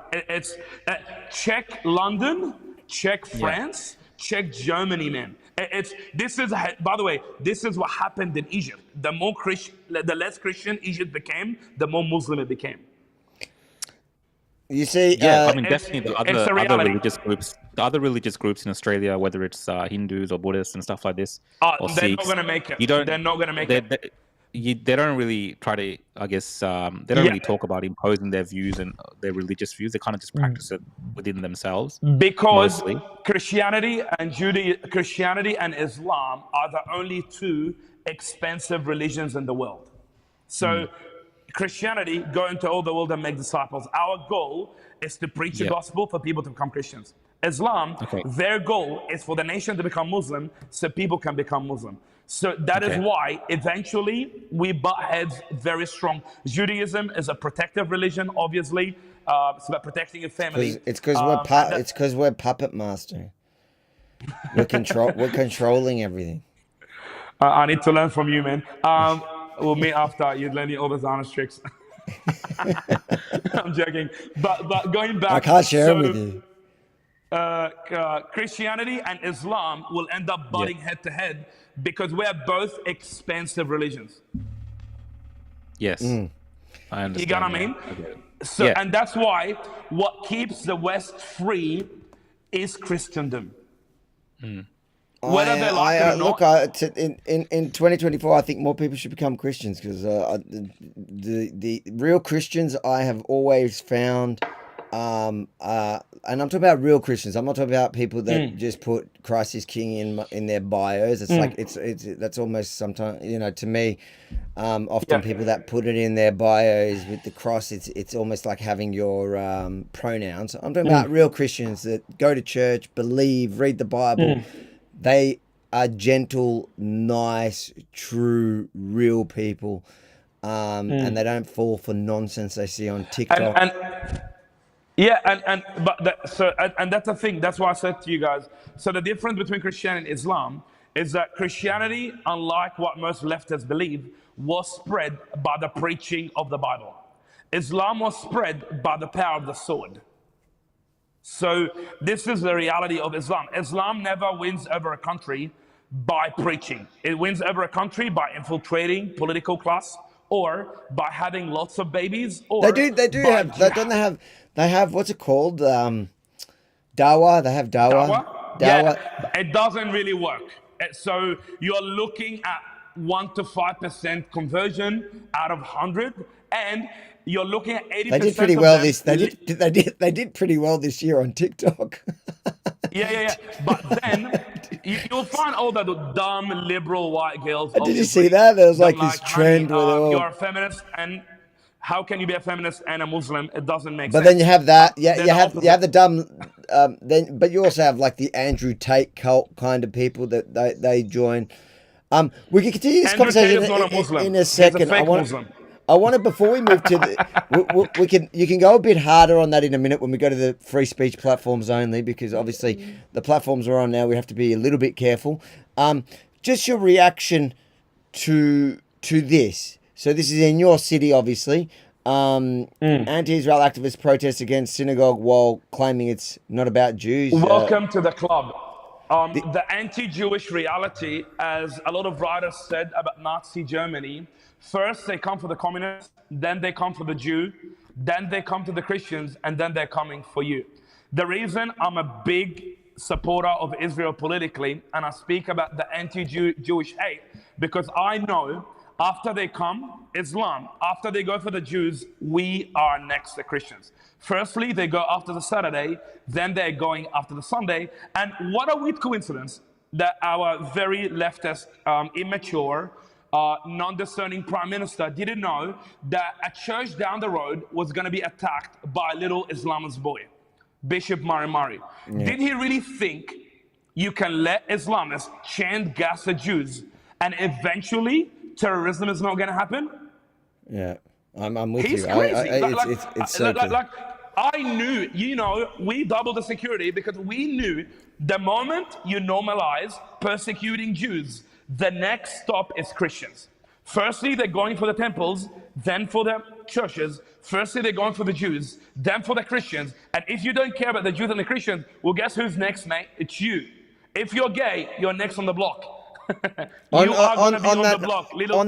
Check London, check France, check Germany, man. By the way, this is what happened in Egypt. The less Christian Egypt became, the more Muslim it became.
You see,
I mean, definitely the other religious groups in Australia, whether it's Hindus or Buddhists and stuff like this, or
they're
Sikhs,
not going to make it. They're not going to make it.
They don't really try to, I guess, they don't really talk about imposing their views and their religious views. They kind of just practice it within themselves.
Because
mostly.
Christianity and Islam are the only two expensive religions in the world. So Christianity, go into all the world and make disciples. Our goal is to preach the gospel for people to become Christians. Islam, their goal is for the nation to become Muslim so people can become Muslim. So that is why eventually we butt heads very strong. Judaism is a protective religion, obviously. It's about protecting your family.
It's because we're puppet master. We're controlling everything.
I need to learn from you, man. We'll meet after you learn all the Zionist tricks. I'm joking. But going back,
I can't share them with you.
Christianity and Islam will end up butting head to head because we're both expensive religions.
Yes. I understand.
You got what I mean? So, and that's why what keeps the West free is Christendom. Whether they like it or not.
Look, in 2024, I think more people should become Christians because the real Christians I have always found, and I'm talking about real Christians. I'm not talking about people that just put Christ is King in their bios. It's like that's almost sometimes, to me, often people that put it in their bios with the cross. It's almost like having your pronouns. I'm talking about real Christians that go to church, believe, read the Bible. They are gentle, nice, true, real people, and they don't fall for nonsense they see on TikTok.
And that's the thing. That's why I said to you guys. So the difference between Christianity and Islam is that Christianity, unlike what most leftists believe, was spread by the preaching of the Bible. Islam was spread by the power of the sword. So this is the reality of Islam. Islam never wins over a country by preaching. It wins over a country by infiltrating political class or by having lots of babies. Or
they have what's it called? Dawah. They have Dawah.
Yeah, it doesn't really work. So you're looking at 1 to 5% conversion out of 100, and you're looking at 80%.
They did pretty well they did pretty well this year on TikTok.
Yeah. But then you'll find all the dumb liberal white girls.
Did you see that? There was like this trend where
you're a feminist, and how can you be a feminist and a Muslim? It doesn't make sense.
But then you have that. Yeah, you have the dumb but you also have like the Andrew Tate cult kind of people that they join. We can continue this
Andrew Tate
conversation
is not a Muslim.
in a
He's a
second.
fake Muslim.
I want to, before we move to the, you can go a bit harder on that in a minute when we go to the free speech platforms only, because obviously the platforms we're on now, we have to be a little bit careful. Just your reaction to this. So this is in your city, obviously. Anti-Israel activists protest against synagogue while claiming it's not about Jews.
Welcome to the club. The anti-Jewish reality, as a lot of writers said about Nazi Germany, first they come for the communists, then they come for the Jew, then they come to the Christians, and then they're coming for you. The reason I'm a big supporter of Israel politically, and I speak about the anti-Jewish hate, because I know after they come, Islam, after they go for the Jews, we are next, the Christians. Firstly, they go after the Saturday, then they're going after the Sunday. And what a weird coincidence that our very leftist, immature, non-discerning prime minister didn't know that a church down the road was going to be attacked by a little Islamist boy, Bishop Mari. Yeah. Did he really think you can let Islamists chant gas the Jews and eventually terrorism is not going to happen?
Yeah, I'm with
He's
you.
Crazy.
It's so true.
I knew, we doubled the security because we knew the moment you normalize persecuting Jews, the next stop is Christians. Firstly, they're going for the temples, then for the churches. Firstly, they're going for the Jews, then for the Christians. And if you don't care about the Jews and the Christians, well, guess who's next, mate? It's you. If you're gay, you're next on the block. On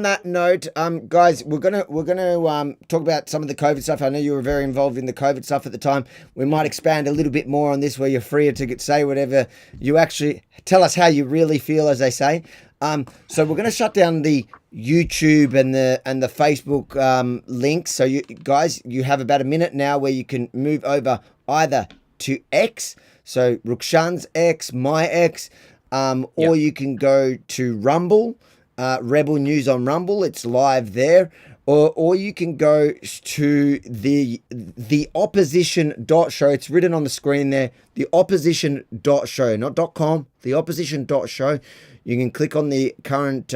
that note, guys, we're gonna talk about some of the COVID stuff. I know you were very involved in the COVID stuff at the time. We might expand a little bit more on this, where you're freer to say whatever you actually tell us how you really feel, as they say. So we're gonna shut down the YouTube and the Facebook links. So you guys, you have about a minute now where you can move over either to X, so Rukshan's X, my X. Or you can go to Rumble, Rebel News on Rumble. It's live there. Or you can go to the opposition.show. It's written on the screen there. The opposition.show, not .com. The opposition.show. You can click on the current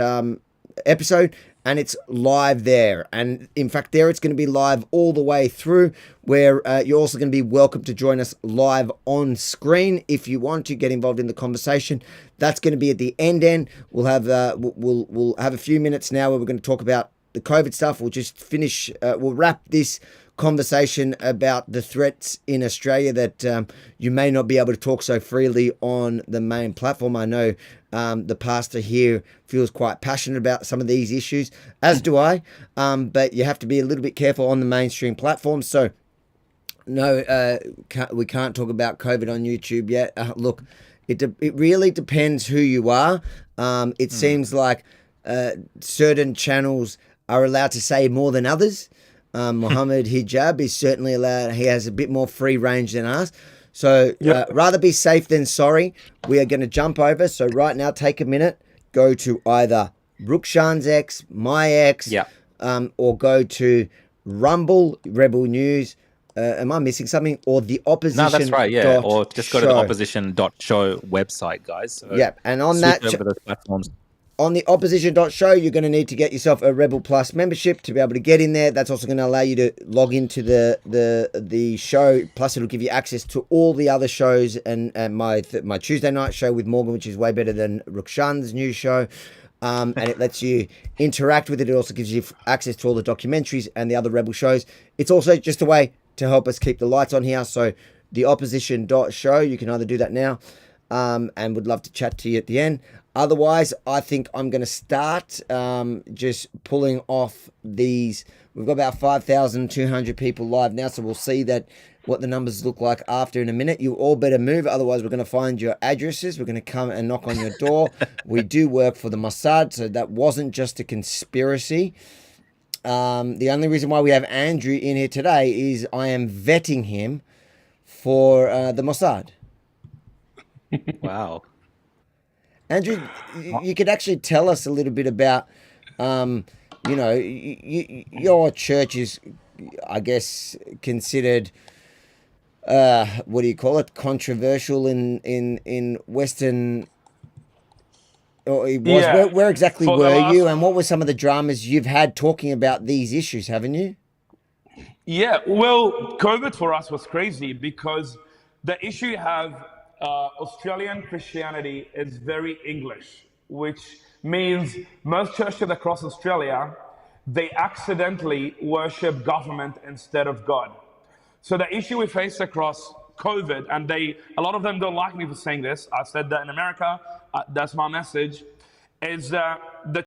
episode, and it's live there. And in fact, there it's going to be live all the way through, where you're also going to be welcome to join us live on screen if you want to get involved in the conversation. That's going to be at the end. We'll have we'll have a few minutes now where we're going to talk about the COVID stuff. We'll just finish. We'll wrap this conversation about the threats in Australia that you may not be able to talk so freely on the main platform. I know the pastor here feels quite passionate about some of these issues, as do I, but you have to be a little bit careful on the mainstream platforms. So no, we can't talk about COVID on YouTube yet. Look, it really depends who you are. It seems like certain channels are allowed to say more than others. Mohammed Hijab is certainly allowed. He has a bit more free range than us. So rather be safe than sorry. We are going to jump over. So right now, take a minute, go to either Rukshan's X, my X, or go to Rumble, Rebel News. Am I missing something? Or the opposition?
No, that's right. Yeah, or just go to the opposition.show website, guys. So
and on that,
over those platforms.
On the opposition.show, you're going to need to get yourself a Rebel Plus membership to be able to get in there. That's also going to allow you to log into the show. Plus, it'll give you access to all the other shows and my Tuesday night show with Morgan, which is way better than Rukshan's new show. And it lets you interact with it. It also gives you access to all the documentaries and the other Rebel shows. It's also just a way to help us keep the lights on here. So the opposition.show, you can either do that now and would love to chat to you at the end. Otherwise, I think I'm going to start just pulling off these. We've got about 5,200 people live now, so we'll see what the numbers look like after in a minute. You all better move, otherwise we're going to find your addresses. We're going to come and knock on your door. We do work for the Mossad, so that wasn't just a conspiracy. The only reason why we have Andrew in here today is I am vetting him for the Mossad.
Wow.
Andrew, you could actually tell us a little bit about, your church is, I guess, considered what do you call it? Controversial in Western. Or it was.
Yeah,
Where exactly
for the
were
last
you, and what were some of the dramas you've had talking about these issues? Haven't you?
Yeah, well, COVID for us was crazy because the issue you have, Australian Christianity is very English, which means most churches across Australia, they accidentally worship government instead of God. So the issue we face across COVID, and a lot of them don't like me for saying this. I said that in America. That's my message. Is the